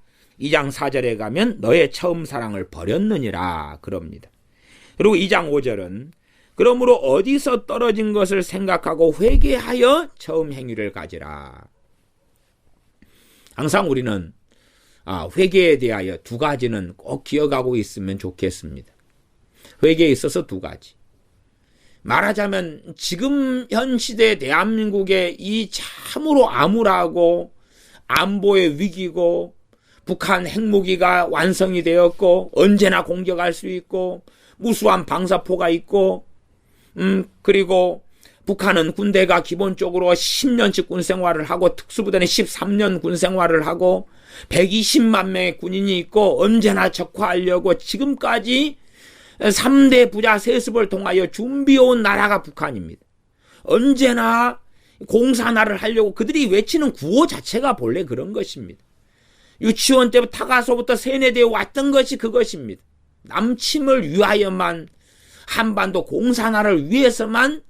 2장 4절에 가면 너의 처음 사랑을 버렸느니라 그럽니다. 그리고 2장 5절은 그러므로 어디서 떨어진 것을 생각하고 회개하여 처음 행위를 가지라. 항상 우리는 회개에 대하여 두 가지는 꼭 기억하고 있으면 좋겠습니다. 회개에 있어서 두 가지. 말하자면 지금 현 시대 대한민국의 이 참으로 암울하고 안보의 위기고 북한 핵무기가 완성이 되었고 언제나 공격할 수 있고 무수한 방사포가 있고 그리고 북한은 군대가 기본적으로 10년씩 군생활을 하고 특수부대는 13년 군생활을 하고 120만 명의 군인이 있고 언제나 적화하려고 지금까지 3대 부자 세습을 통하여 준비해온 나라가 북한입니다. 언제나 공산화를 하려고 그들이 외치는 구호 자체가 본래 그런 것입니다. 유치원 때부터 타가서부터 세뇌되어 왔던 것이 그것입니다. 남침을 위하여만 한반도 공산화를 위해서만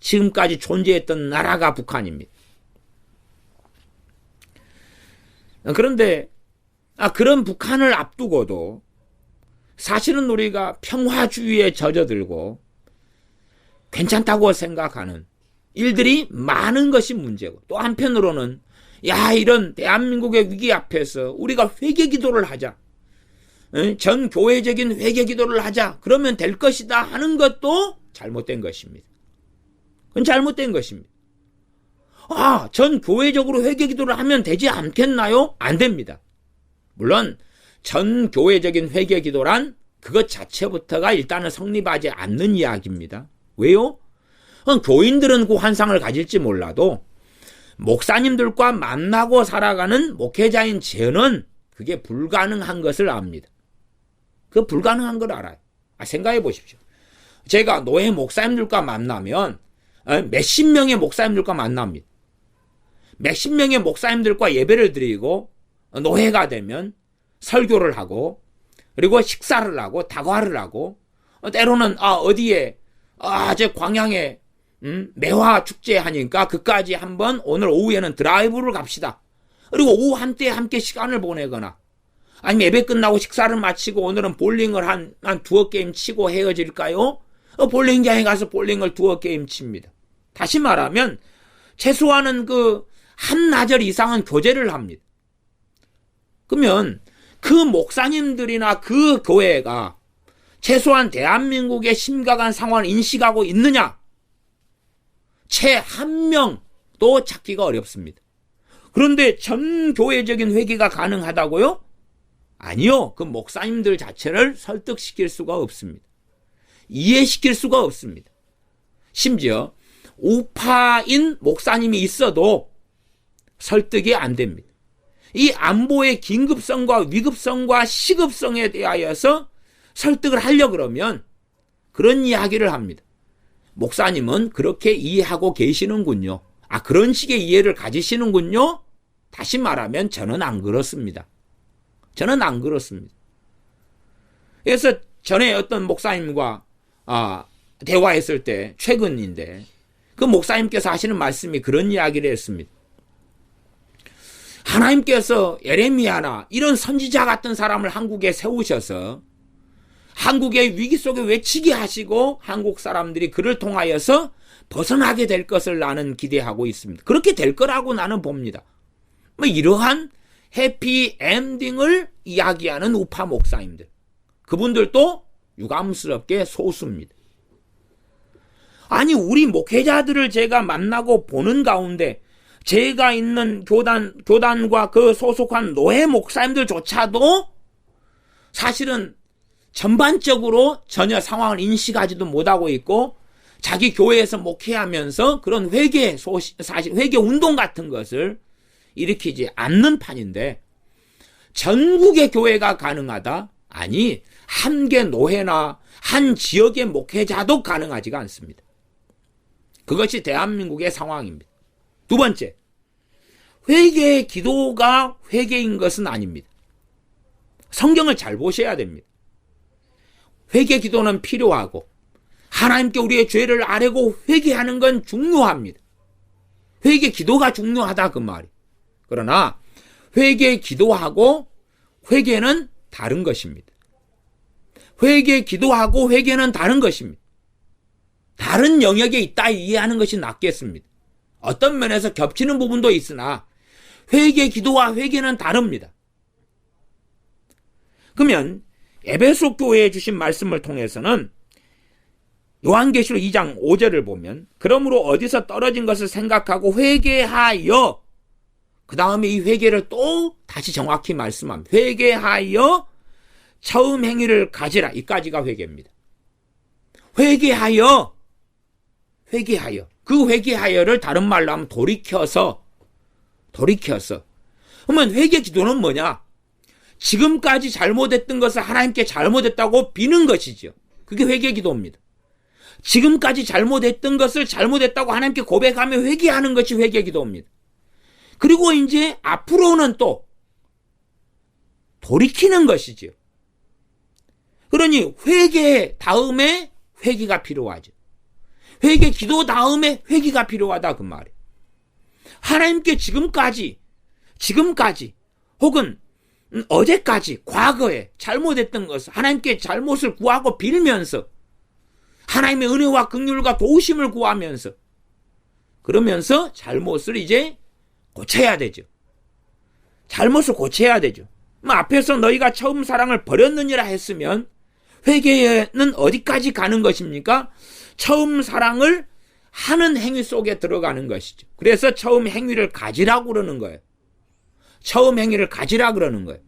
지금까지 존재했던 나라가 북한입니다. 그런데 그런 북한을 앞두고도 사실은 우리가 평화주의에 젖어들고 괜찮다고 생각하는 일들이 많은 것이 문제고 또 한편으로는 이런 대한민국의 위기 앞에서 우리가 회개 기도를 하자. 전 교회적인 회개 기도를 하자. 그러면 될 것이다 하는 것도 잘못된 것입니다. 그건 잘못된 것입니다. 전 교회적으로 회개 기도를 하면 되지 않겠나요? 안 됩니다. 물론 전 교회적인 회개 기도란 그것 자체부터가 일단은 성립하지 않는 이야기입니다. 왜요? 교인들은 그 환상을 가질지 몰라도 목사님들과 만나고 살아가는 목회자인 저는 그게 불가능한 것을 압니다. 그 불가능한 걸 알아요. 생각해 보십시오. 제가 노예 목사님들과 만나면 몇십 명의 목사님들과 만납니다. 몇십 명의 목사님들과 예배를 드리고 노예가 되면 설교를 하고 그리고 식사를 하고 다과를 하고 때로는 어디에 저 광양에 매화 축제 하니까 그까지 한번 오늘 오후에는 드라이브를 갑시다. 그리고 오후 한때 함께 시간을 보내거나 아니면 예배 끝나고 식사를 마치고 오늘은 볼링을 한 두어 게임 치고 헤어질까요? 볼링장에 가서 볼링을 두어 게임 칩니다. 다시 말하면 최소한은 그 한나절 이상은 교제를 합니다. 그러면 그 목사님들이나 그 교회가 최소한 대한민국의 심각한 상황을 인식하고 있느냐? 채 한 명 또 찾기가 어렵습니다. 그런데 전 교회적인 회개가 가능하다고요? 아니요. 그 목사님들 자체를 설득시킬 수가 없습니다. 이해시킬 수가 없습니다. 심지어 우파인 목사님이 있어도 설득이 안 됩니다. 이 안보의 긴급성과 위급성과 시급성에 대하여서 설득을 하려고 그러면 그런 이야기를 합니다. 목사님은 그렇게 이해하고 계시는군요. 아, 그런 식의 이해를 가지시는군요. 다시 말하면 저는 안 그렇습니다. 저는 안 그렇습니다. 그래서 전에 어떤 목사님과 대화했을 때, 최근인데 그 목사님께서 하시는 말씀이 그런 이야기를 했습니다. 하나님께서 예레미야나 이런 선지자 같은 사람을 한국에 세우셔서 한국의 위기 속에 외치게 하시고 한국 사람들이 그를 통하여서 벗어나게 될 것을 나는 기대하고 있습니다. 그렇게 될 거라고 나는 봅니다. 이러한 해피 엔딩을 이야기하는 우파 목사님들, 그분들도 유감스럽게 소수입니다. 아니, 우리 목회자들을 제가 만나고 보는 가운데 제가 있는 교단과 그 소속한 노회 목사님들조차도 사실은 전반적으로 전혀 상황을 인식하지도 못하고 있고 자기 교회에서 목회하면서 그런 사실 회개 운동 같은 것을 일으키지 않는 판인데, 전국의 교회가 가능하다? 아니, 한 개 노회나 한 지역의 목회자도 가능하지가 않습니다. 그것이 대한민국의 상황입니다. 두 번째, 회개의 기도가 회개인 것은 아닙니다. 성경을 잘 보셔야 됩니다. 회개 기도는 필요하고 하나님께 우리의 죄를 아뢰고 회개하는 건 중요합니다. 회개 기도가 중요하다 그 말이. 그러나 회개 기도하고 회개는 다른 것입니다. 회개 기도하고 회개는 다른 것입니다. 다른 영역에 있다 이해하는 것이 낫겠습니다. 어떤 면에서 겹치는 부분도 있으나 회개 기도와 회개는 다릅니다. 그러면 에베소 교회에 주신 말씀을 통해서는 요한계시록 2장 5절을 보면, 그러므로 어디서 떨어진 것을 생각하고 회개하여, 그 다음에 이 회개를 또 다시 정확히 말씀합니다. 회개하여 처음 행위를 가지라. 이까지가 회개입니다. 회개하여. 그 회개하여를 다른 말로 하면 돌이켜서. 그러면 회개 기도는 뭐냐? 지금까지 잘못했던 것을 하나님께 잘못했다고 비는 것이죠. 그게 회개 기도입니다. 지금까지 잘못했던 것을 잘못했다고 하나님께 고백하며 회개하는 것이 회개 기도입니다. 그리고 이제 앞으로는 또 돌이키는 것이죠. 그러니 회개 다음에 회개가 필요하죠. 회개 기도 다음에 회개가 필요하다 그 말이에요. 하나님께 지금까지 혹은 어제까지 과거에 잘못했던 것을 하나님께 잘못을 구하고 빌면서 하나님의 은혜와 긍휼과 도우심을 구하면서 그러면서 잘못을 이제 고쳐야 되죠. 잘못을 고쳐야 되죠. 앞에서 너희가 처음 사랑을 버렸느니라 했으면 회개는 어디까지 가는 것입니까? 처음 사랑을 하는 행위 속에 들어가는 것이죠. 그래서 처음 행위를 가지라고 그러는 거예요. 처음 행위를 가지라 그러는 거예요.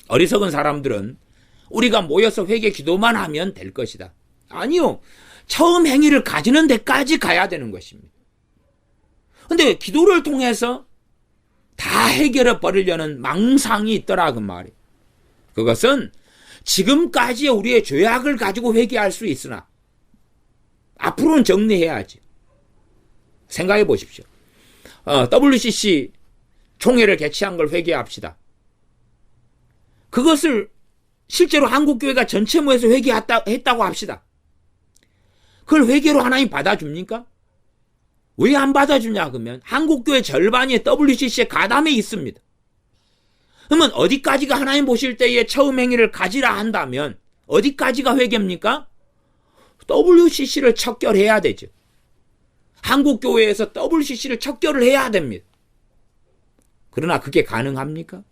어리석은 사람들은 우리가 모여서 회개 기도만 하면 될 것이다. 아니요. 처음 행위를 가지는 데까지 가야 되는 것입니다. 근데 기도를 통해서 다 해결해 버리려는 망상이 있더라 그 말이에요. 그것은 지금까지의 우리의 죄악을 가지고 회개할 수 있으나 앞으로는 정리해야지. 생각해 보십시오. WCC 총회를 개최한 걸 회개합시다. 그것을 실제로 한국교회가 전체 모여서 회개했다고 합시다. 그걸 회개로 하나님 받아줍니까? 왜 안 받아주냐 그러면 한국교회 절반이 WCC에 가담해 있습니다. 그러면 어디까지가 하나님 보실 때에 처음 행위를 가지라 한다면 어디까지가 회개입니까? WCC를 척결해야 되죠. 한국교회에서 WCC를 척결을 해야 됩니다. 그러나 그게 가능합니까?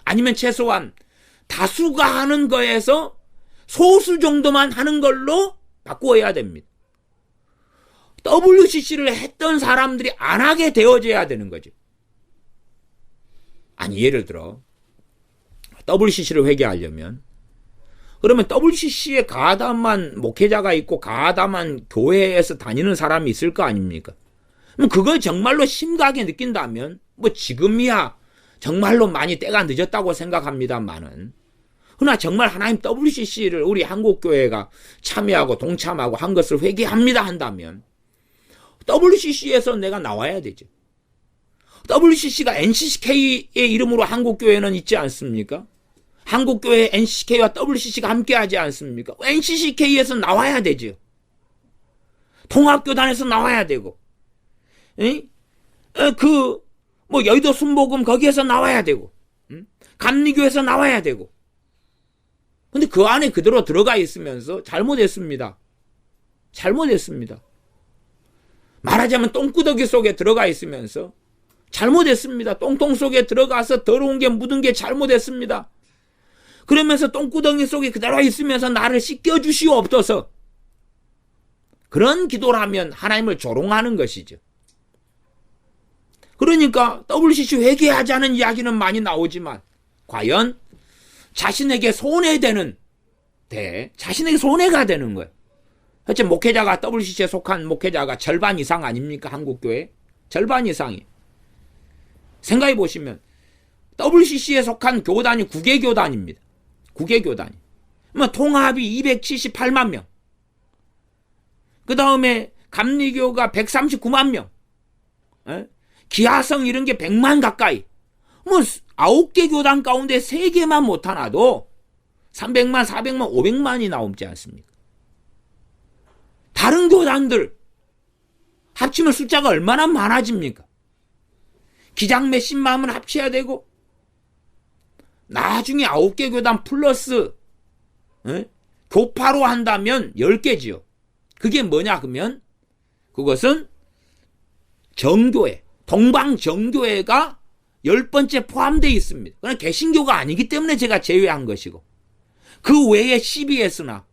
아니면 최소한 다수가 하는 거에서 소수 정도만 하는 걸로 바꾸어야 됩니다. WCC를 했던 사람들이 안 하게 되어져야 되는 거죠. 아니, 예를 들어 WCC를 회개하려면, 그러면 WCC에 가담한 목회자가 있고 가담한 교회에서 다니는 사람이 있을 거 아닙니까? 그럼 그걸 정말로 심각하게 느낀다면 뭐 지금이야 정말로 많이 때가 늦었다고 생각합니다만은, 그러나 정말 하나님 WCC를 우리 한국교회가 참여하고 동참하고 한 것을 회개합니다 한다면 WCC에서 내가 나와야 되죠. WCC가 NCCK의 이름으로 한국교회는 있지 않습니까? 한국교회 NCCK와 WCC가 함께하지 않습니까? NCCK에서 나와야 되죠. 통합교단에서 나와야 되고, 여의도 순복음 거기에서 나와야 되고, 감리교에서 나와야 되고. 근데 그 안에 그대로 들어가 있으면서 잘못했습니다. 잘못했습니다. 말하자면 똥구더기 속에 들어가 있으면서 잘못했습니다. 똥통 속에 들어가서 더러운 게 묻은 게 잘못했습니다. 그러면서 똥구덩이 속에 그대로 있으면서 나를 씻겨주시옵소서. 그런 기도를 하면 하나님을 조롱하는 것이죠. 그러니까 WCC 회개하자는 이야기는 많이 나오지만 과연 자신에게 손해되는 자신에게 손해가 되는 거예요. 현재 목회자가 WCC에 속한 목회자가 절반 이상 아닙니까? 한국교회 절반 이상이. 생각해 보시면 WCC에 속한 교단이 9개교단입니다. 9개교단이. 통합이 278만 명. 그 다음에 감리교가 139만 명. 기하성 이런 게 100만 가까이. 9개 교단 가운데 3개만 못하나도 300만, 400만, 500만이 나오지 않습니까? 다른 교단들 합치면 숫자가 얼마나 많아집니까? 기장 몇십만은 합쳐야 되고, 나중에 9개 교단 플러스 교파로 한다면 10개지요. 그게 뭐냐 그러면 그것은 정교회, 동방정교회가 10번째 포함되어 있습니다. 그건 개신교가 아니기 때문에 제가 제외한 것이고, 그 외에 CBS나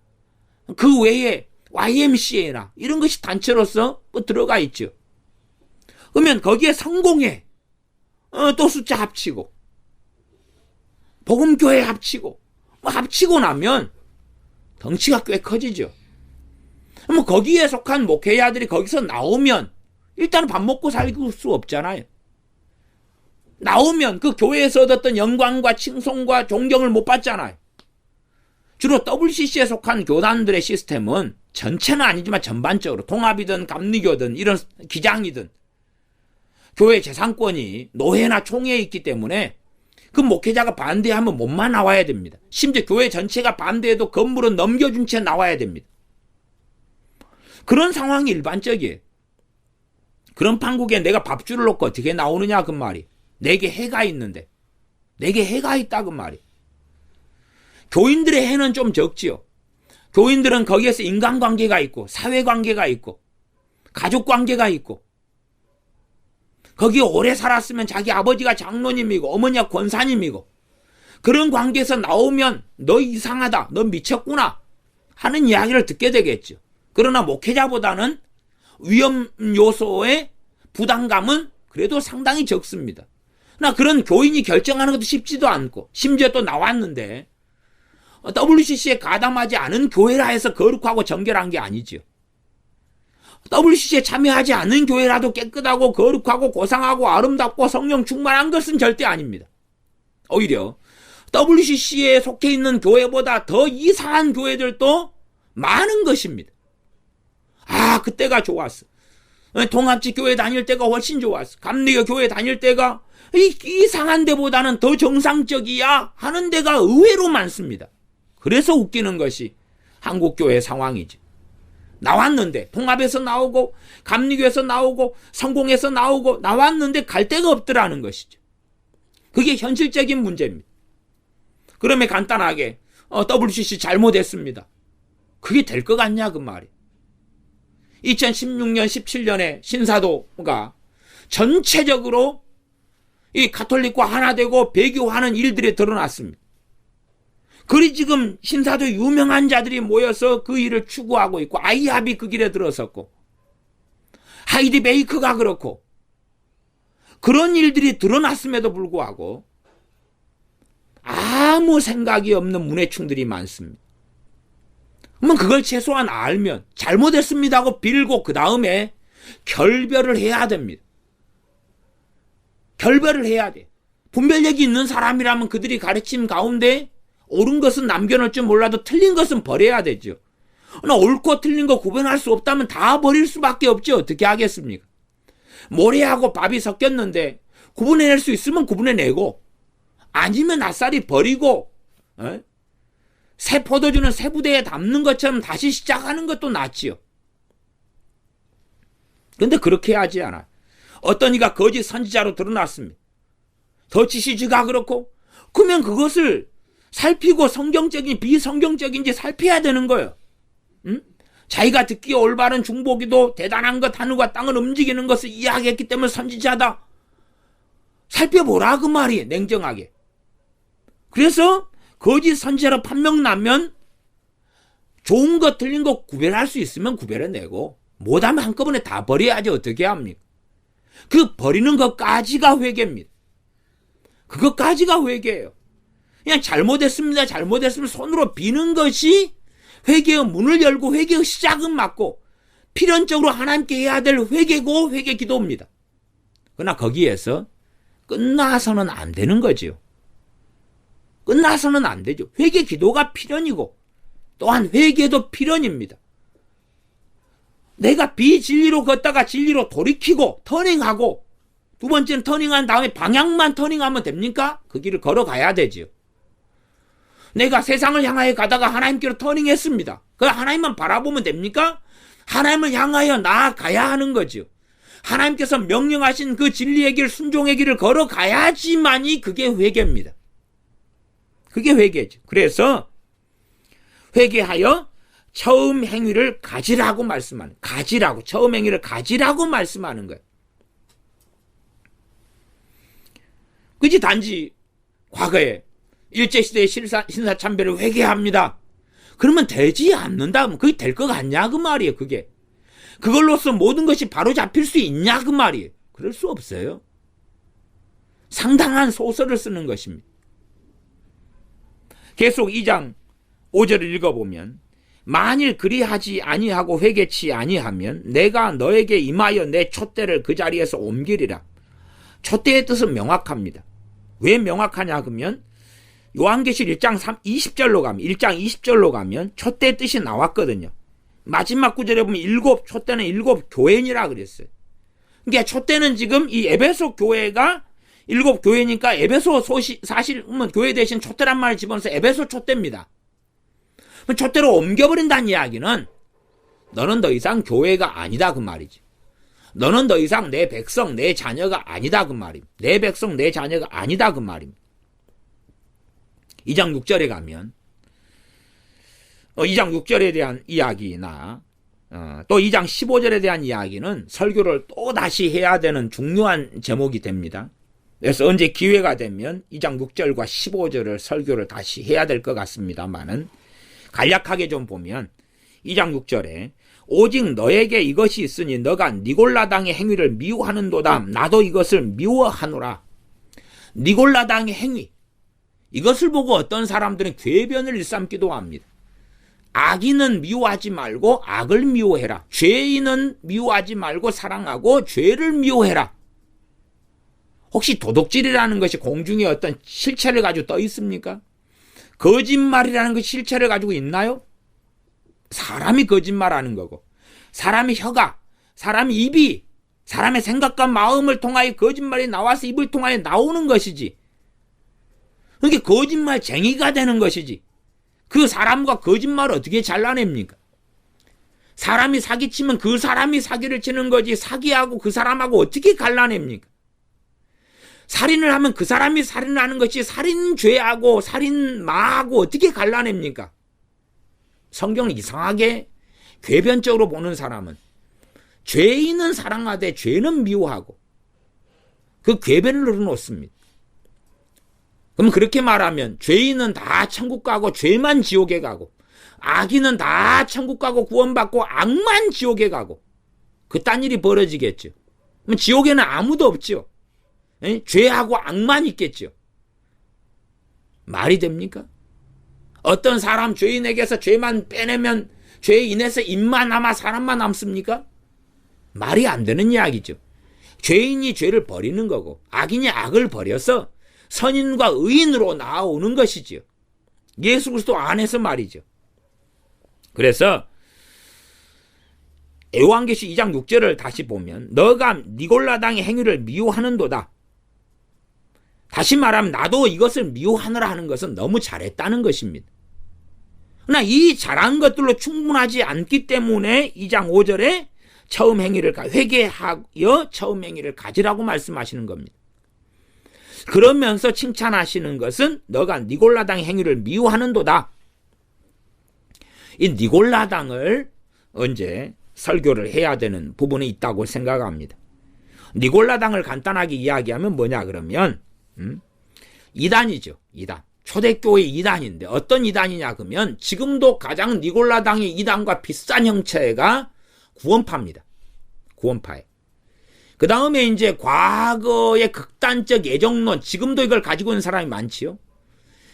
그 외에 YMCA나 이런 것이 단체로서 들어가 있죠. 그러면 거기에 성공회 또 숫자 합치고 복음교회 합치고 합치고 나면 덩치가 꽤 커지죠. 거기에 속한 목회자들이 거기서 나오면 일단 밥 먹고 살 수 없잖아요. 나오면 그 교회에서 얻었던 영광과 칭송과 존경을 못 받잖아요. 주로 WCC에 속한 교단들의 시스템은 전체는 아니지만 전반적으로 통합이든 감리교든 이런 기장이든 교회 재산권이 노회나 총회에 있기 때문에 그 목회자가 반대하면 몸만 나와야 됩니다. 심지어 교회 전체가 반대해도 건물은 넘겨준 채 나와야 됩니다. 그런 상황이 일반적이에요. 그런 판국에 내가 밥줄을 놓고 어떻게 나오느냐 그 말이. 내게 해가 있는데, 내게 해가 있다 그 말이. 교인들의 해는 좀 적지요. 교인들은 거기에서 인간관계가 있고 사회관계가 있고 가족관계가 있고, 거기에 오래 살았으면 자기 아버지가 장로님이고 어머니가 권사님이고, 그런 관계에서 나오면 너 이상하다, 너 미쳤구나 하는 이야기를 듣게 되겠죠. 그러나 목회자보다는 위험 요소의 부담감은 그래도 상당히 적습니다. 그러나 그런 교인이 결정하는 것도 쉽지도 않고, 심지어 또 나왔는데 WCC에 가담하지 않은 교회라 해서 거룩하고 정결한 게 아니죠. WCC에 참여하지 않은 교회라도 깨끗하고 거룩하고 고상하고 아름답고 성령 충만한 것은 절대 아닙니다. 오히려 WCC에 속해 있는 교회보다 더 이상한 교회들도 많은 것입니다. 그때가 좋았어. 통합지 교회 다닐 때가 훨씬 좋았어. 감리교 교회 다닐 때가 이상한 데보다는 더 정상적이야 하는 데가 의외로 많습니다. 그래서 웃기는 것이 한국교회 상황이지. 나왔는데 통합에서 나오고 감리교에서 나오고 성공에서 나오고 나왔는데 갈 데가 없더라는 것이죠. 그게 현실적인 문제입니다. 그러면 간단하게 WCC 잘못했습니다. 그게 될 것 같냐 그 말이. 2016년 17년에 신사도가 전체적으로 이 가톨릭과 하나 되고 배교하는 일들이 드러났습니다. 그리 지금 신사도 유명한 자들이 모여서 그 일을 추구하고 있고, 아이합이 그 길에 들어섰고, 하이디 베이커가 그렇고 그런 일들이 드러났음에도 불구하고 아무 생각이 없는 문해충들이 많습니다. 그러면 그걸 최소한 알면 잘못했습니다 하고 빌고 그 다음에 결별을 해야 됩니다. 결별을 해야 돼. 분별력이 있는 사람이라면 그들이 가르침 가운데 옳은 것은 남겨놓을 줄 몰라도 틀린 것은 버려야 되죠. 옳고 틀린 거 구분할 수 없다면 다 버릴 수밖에 없죠. 어떻게 하겠습니까? 모래하고 밥이 섞였는데 구분해낼 수 있으면 구분해내고 아니면 아싸리 버리고 새 포도주는 새 부대에 담는 것처럼 다시 시작하는 것도 낫지요. 근데 그렇게 하지 않아요. 어떤 이가 거짓 선지자로 드러났습니다. 더치시즈가 그렇고 그러면 그것을 살피고 성경적인 비성경적인지 살펴야 되는 거예요. 자기가 듣기에 올바른 중보기도 대단한 것 하늘과 땅을 움직이는 것을 이야기했기 때문에 선지자다. 살펴보라 그 말이에요. 냉정하게. 그래서 거짓 선지자로 판명나면 좋은 것 틀린 거 구별할 수 있으면 구별해내고 못하면 한꺼번에 다 버려야지 어떻게 합니까? 그 버리는 것까지가 회개입니다. 그것까지가 회개예요. 그냥 잘못했습니다. 손으로 비는 것이 회개의 문을 열고 회개의 시작은 맞고 필연적으로 하나님께 해야 될 회개고 회개 기도입니다. 그러나 거기에서 끝나서는 안 되는 거지요. 끝나서는 안 되죠. 회개 기도가 필연이고 또한 회개도 필연입니다. 내가 비진리로 걷다가 진리로 돌이키고 터닝하고 두 번째는 터닝한 다음에 방향만 터닝하면 됩니까? 그 길을 걸어가야 되지요. 내가 세상을 향하여 가다가 하나님께로 터닝했습니다. 그 하나님만 바라보면 됩니까? 하나님을 향하여 나아가야 하는 거죠. 하나님께서 명령하신 그 진리의 길, 순종의 길을 걸어가야지만이 그게 회개입니다. 그게 회개죠. 그래서 회개하여 처음 행위를 가지라고 말씀하는, 처음 행위를 가지라고 말씀하는 거예요. 그지 단지 과거에 일제시대의 신사참배를 회개합니다. 그러면 되지 않는다. 그게 될 것 같냐 그 말이에요. 그게 그걸로써 모든 것이 바로 잡힐 수 있냐 그 말이에요. 그럴 수 없어요. 상당한 소설을 쓰는 것입니다. 계속 2장 5절을 읽어보면 만일 그리하지 아니하고 회개치 아니하면 내가 너에게 임하여 내 촛대를 그 자리에서 옮기리라. 촛대의 뜻은 명확합니다. 왜 명확하냐 그러면 요한계시록 1장 20절로 가면 촛대의 뜻이 나왔거든요. 마지막 구절에 보면 촛대는 7 교회니라 그랬어요. 그러니까 촛대는 지금 이 에베소 교회가 7 교회니까 에베소 사실 교회 대신 촛대란 말을 집어넣어서 에베소 촛대입니다. 촛대로 옮겨버린다는 이야기는 너는 더 이상 교회가 아니다 그 말이지. 너는 더 이상 내 백성, 내 자녀가 아니다 그 말입니다. 내 백성, 내 자녀가 아니다 그 말입니다. 2장 6절에 가면 2장 6절에 대한 이야기나 또 2장 15절에 대한 이야기는 설교를 또 다시 해야 되는 중요한 제목이 됩니다. 그래서 언제 기회가 되면 2장 6절과 15절을 설교를 다시 해야 될 것 같습니다만은 간략하게 좀 보면 2장 6절에 오직 너에게 이것이 있으니 너가 니골라당의 행위를 미워하는도다. 나도 이것을 미워하노라. 니골라당의 행위, 이것을 보고 어떤 사람들은 궤변을 일삼기도 합니다. 악인은 미워하지 말고 악을 미워해라. 죄인은 미워하지 말고 사랑하고 죄를 미워해라. 혹시 도둑질이라는 것이 공중에 어떤 실체를 가지고 떠 있습니까? 거짓말이라는 그 실체를 가지고 있나요? 사람이 거짓말하는 거고 사람의 혀가, 사람의 입이 사람의 생각과 마음을 통하여 거짓말이 나와서 입을 통하여 나오는 것이지. 그러니까 거짓말쟁이가 되는 것이지. 그 사람과 거짓말을 어떻게 잘라냅니까? 사람이 사기치면 그 사람이 사기를 치는 거지 사기하고 그 사람하고 어떻게 갈라냅니까? 살인을 하면 그 사람이 살인을 하는 것이 살인죄하고 살인마하고 어떻게 갈라냅니까? 성경을 이상하게 궤변적으로 보는 사람은 죄인은 사랑하되 죄는 미워하고 그 궤변을 넣어놓습니다. 그럼 그렇게 말하면 죄인은 다 천국 가고 죄만 지옥에 가고 악인은 다 천국 가고 구원받고 악만 지옥에 가고 그딴 일이 벌어지겠죠. 그럼 지옥에는 아무도 없죠. 에? 죄하고 악만 있겠죠. 말이 됩니까? 어떤 사람 죄인에게서 죄만 빼내면 죄에 인해서 인만 남아 사람만 남습니까? 말이 안 되는 이야기죠. 죄인이 죄를 버리는 거고 악인이 악을 버려서 선인과 의인으로 나아오는 것이지요. 예수 그리스도 안에서 말이죠. 그래서 요한계시 2장 6절을 다시 보면 너가 니골라당의 행위를 미워하는도다. 다시 말하면 나도 이것을 미워하느라 하는 것은 너무 잘했다는 것입니다. 그러나 이 잘한 것들로 충분하지 않기 때문에 2장 5절에 처음 행위를 회개하여 처음 행위를 가지라고 말씀하시는 겁니다. 그러면서 칭찬하시는 것은 너가 니골라당의 행위를 미워하는도다. 이 니골라당을 언제 설교를 해야 되는 부분이 있다고 생각합니다. 니골라당을 간단하게 이야기하면 뭐냐 그러면 이단이죠. 이단. 초대교회 이단인데 어떤 이단이냐 그러면 지금도 가장 니골라당의 이단과 비슷한 형체가 구원파입니다. 구원파에. 그 다음에 이제 과거의 극단적 예정론, 지금도 이걸 가지고 있는 사람이 많지요.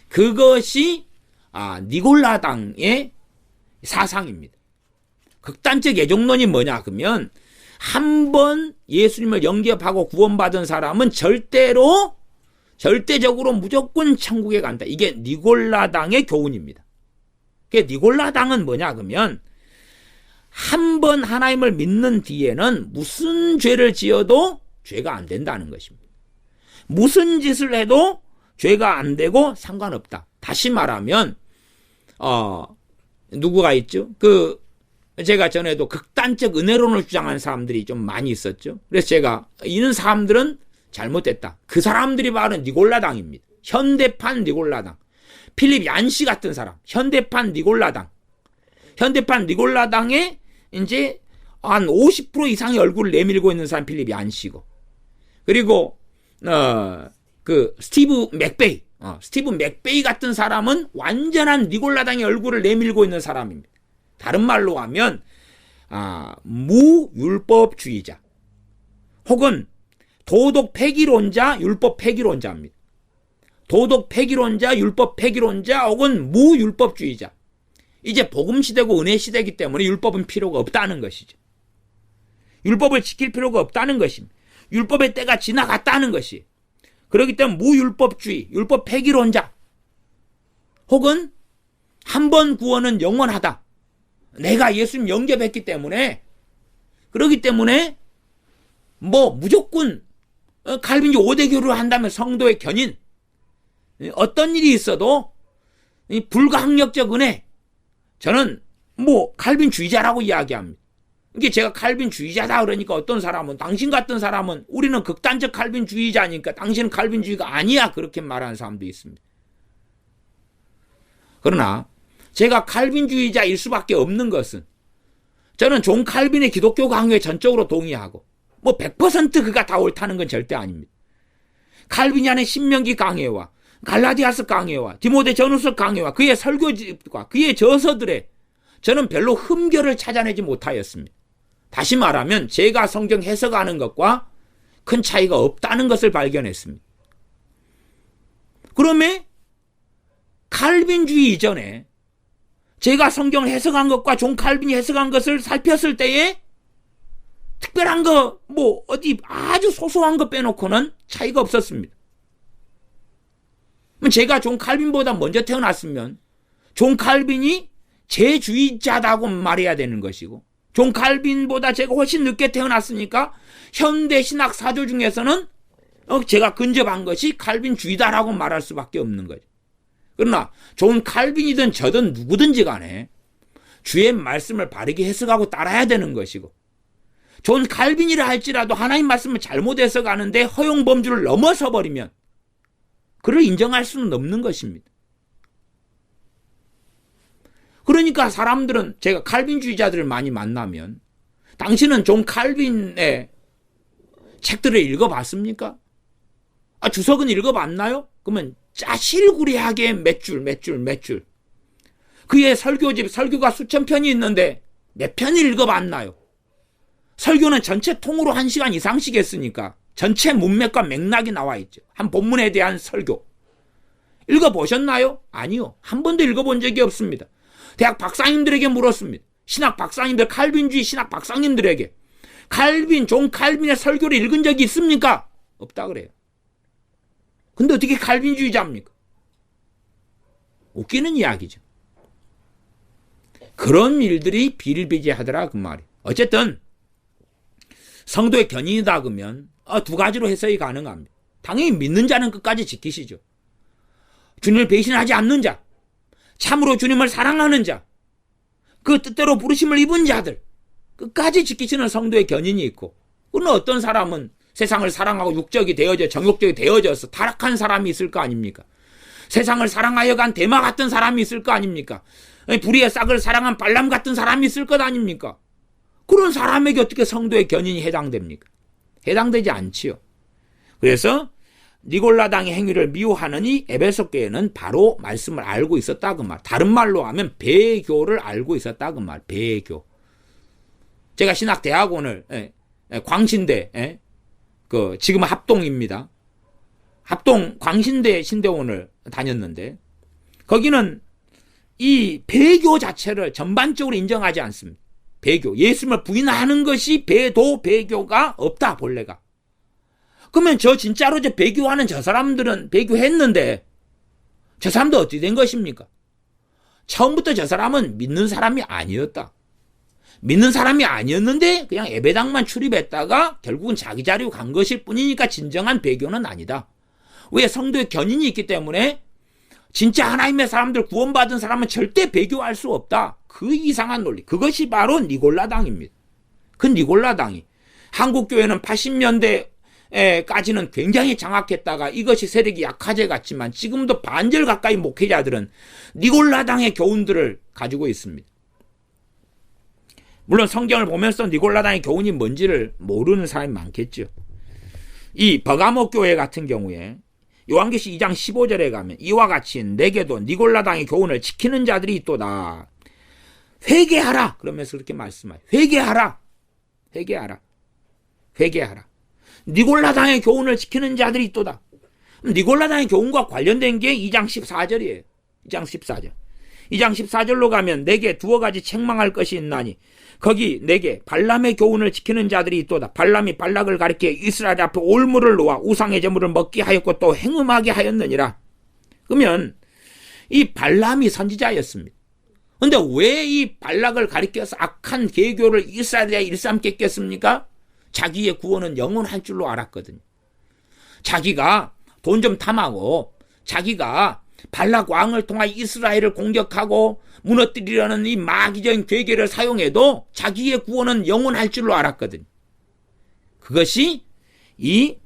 그것이 니골라당의 사상입니다. 극단적 예정론이 뭐냐 그러면 한 번 예수님을 영접하고 구원받은 사람은 절대적으로 무조건 천국에 간다. 이게 니골라당의 교훈입니다. 니골라당은 뭐냐 그러면 한 번 하나님을 믿는 뒤에는 무슨 죄를 지어도 죄가 안 된다는 것입니다. 무슨 짓을 해도 죄가 안 되고 상관없다. 다시 말하면 누구가 있죠? 제가 전에도 극단적 은혜론을 주장하는 사람들이 좀 많이 있었죠. 그래서 제가 이런 사람들은 잘못됐다. 그 사람들이 바로 니골라당입니다. 현대판 니골라당. 필립 얀시 같은 사람. 현대판 니골라당. 현대판 니골라당에 이제 한 50% 이상의 얼굴을 내밀고 있는 사람 필립 얀시고. 그리고 스티브 맥베이 같은 사람은 완전한 니골라당의 얼굴을 내밀고 있는 사람입니다. 다른 말로 하면 무율법주의자 혹은 도덕 폐기론자, 율법 폐기론자입니다. 도덕 폐기론자, 율법 폐기론자 혹은 무율법주의자. 이제 복음시대고 은혜시대이기 때문에 율법은 필요가 없다는 것이죠. 율법을 지킬 필요가 없다는 것입니다. 율법의 때가 지나갔다는 것이. 그렇기 때문에 무율법주의, 율법 폐기론자 혹은 한 번 구원은 영원하다. 내가 예수님 영접했기 때문에 그렇기 때문에 무조건 칼빈주 5대 교류를 한다면 성도의 견인 어떤 일이 있어도 불가항력적 은혜 저는 칼빈주의자라고 이야기합니다. 이게 제가 칼빈주의자다 그러니까 어떤 사람은 당신 같은 사람은 우리는 극단적 칼빈주의자니까 당신은 칼빈주의가 아니야 그렇게 말하는 사람도 있습니다. 그러나 제가 칼빈주의자일 수밖에 없는 것은 저는 존 칼빈의 기독교 강요에 전적으로 동의하고 100% 그가 다 옳다는 건 절대 아닙니다. 칼빈이 하는 신명기 강해와 갈라디아서 강해와 디모데 전후서 강해와 그의 설교집과 그의 저서들에 저는 별로 흠결을 찾아내지 못하였습니다. 다시 말하면 제가 성경 해석하는 것과 큰 차이가 없다는 것을 발견했습니다. 그러면 칼빈주의 이전에 제가 성경을 해석한 것과 존 칼빈이 해석한 것을 살폈을 때에 특별한 거 어디 아주 소소한 거 빼놓고는 차이가 없었습니다. 제가 존 칼빈보다 먼저 태어났으면 존 칼빈이 제주의자다고 말해야 되는 것이고 존 칼빈보다 제가 훨씬 늦게 태어났으니까 현대 신학 사조 중에서는 제가 근접한 것이 칼빈주의다라고 말할 수밖에 없는 거죠. 그러나 존 칼빈이든 저든 누구든지 간에 주의 말씀을 바르게 해석하고 따라야 되는 것이고 존 칼빈이라 할지라도 하나님 말씀을 잘못 해석하는데 허용 범주를 넘어서 버리면 그를 인정할 수는 없는 것입니다. 그러니까 사람들은 제가 칼빈주의자들을 많이 만나면 당신은 존 칼빈의 책들을 읽어봤습니까? 주석은 읽어봤나요? 그러면 짜실구리하게 몇 줄. 그의 설교집, 설교가 수천 편이 있는데 몇 편을 읽어봤나요? 설교는 전체 통으로 1시간 이상씩 했으니까 전체 문맥과 맥락이 나와 있죠. 한 본문에 대한 설교. 읽어보셨나요? 아니요. 한 번도 읽어본 적이 없습니다. 대학 박사님들에게 물었습니다. 신학 박사님들, 칼빈주의 신학 박사님들에게 존 칼빈의 설교를 읽은 적이 있습니까? 없다 그래요. 근데 어떻게 칼빈주의자입니까? 웃기는 이야기죠. 그런 일들이 비일비재하더라 그 말이에요. 어쨌든 성도의 견인이다 그러면 두 가지로 해석이 가능합니다. 당연히 믿는 자는 끝까지 지키시죠. 주님을 배신하지 않는 자, 참으로 주님을 사랑하는 자, 그 뜻대로 부르심을 입은 자들 끝까지 지키시는 성도의 견인이 있고, 그는 어떤 사람은 세상을 사랑하고 육적이 되어져 정욕적이 되어져서 타락한 사람이 있을 거 아닙니까? 세상을 사랑하여 간 대마 같은 사람이 있을 거 아닙니까? 불의의 싹을 사랑한 발람 같은 사람이 있을 것 아닙니까? 그런 사람에게 어떻게 성도의 견인이 해당됩니까? 해당되지 않지요. 그래서 니골라당의 행위를 미워하느니 에베소 교회는 바로 말씀을 알고 있었다 그 말. 다른 말로 하면 배교를 알고 있었다 그 말. 배교. 제가 신학대학원을 광신대 지금 합동입니다. 합동 광신대 신대원을 다녔는데 거기는 이 배교 자체를 전반적으로 인정하지 않습니다. 배교, 예수님을 부인하는 것이 배교가 없다 본래가. 그러면 진짜로 배교하는 저 사람들은 배교했는데 저 사람도 어떻게 된 것입니까? 처음부터 저 사람은 믿는 사람이 아니었다. 믿는 사람이 아니었는데 그냥 예배당만 출입했다가 결국은 자기 자리로 간 것일 뿐이니까 진정한 배교는 아니다. 왜? 성도의 견인이 있기 때문에 진짜 하나님의 사람들 구원받은 사람은 절대 배교할 수 없다. 그 이상한 논리. 그것이 바로 니골라당입니다. 그 니골라당이 한국교회는 80년대까지는 굉장히 장악했다가 이것이 세력이 약화돼 갔지만 지금도 반절 가까이 목회자들은 니골라당의 교훈들을 가지고 있습니다. 물론 성경을 보면서 니골라당의 교훈이 뭔지를 모르는 사람이 많겠죠. 이 버가모 교회 같은 경우에 요한계시 2장 15절에 가면 이와 같이 내게도 니골라당의 교훈을 지키는 자들이 있도다. 회개하라. 그러면서 그렇게 말씀해요. 회개하라. 니골라당의 교훈을 지키는 자들이 있도다. 니골라당의 교훈과 관련된 게 2장 14절이에요. 2장 14절. 2장 14절로 가면 내게 두어 가지 책망할 것이 있나니 거기 내게 발람의 교훈을 지키는 자들이 있도다. 발람이 발락을 가리켜 이스라엘 앞에 올무를 놓아 우상의 제물을 먹게 하였고 또 행음하게 하였느니라. 그러면 이 발람이 선지자였습니다. 그런데 왜 이 발락을 가리켜서 악한 계교를 이스라엘에 일삼겠겠습니까? 자기의 구원은 영원할 줄로 알았거든요. 자기가 돈 좀 탐하고 자기가 발락 왕을 통하여 이스라엘을 공격하고 무너뜨리려는 이 마귀적인 괴계를 사용해도 자기의 구원은 영원할 줄로 알았거든요. 그것이 이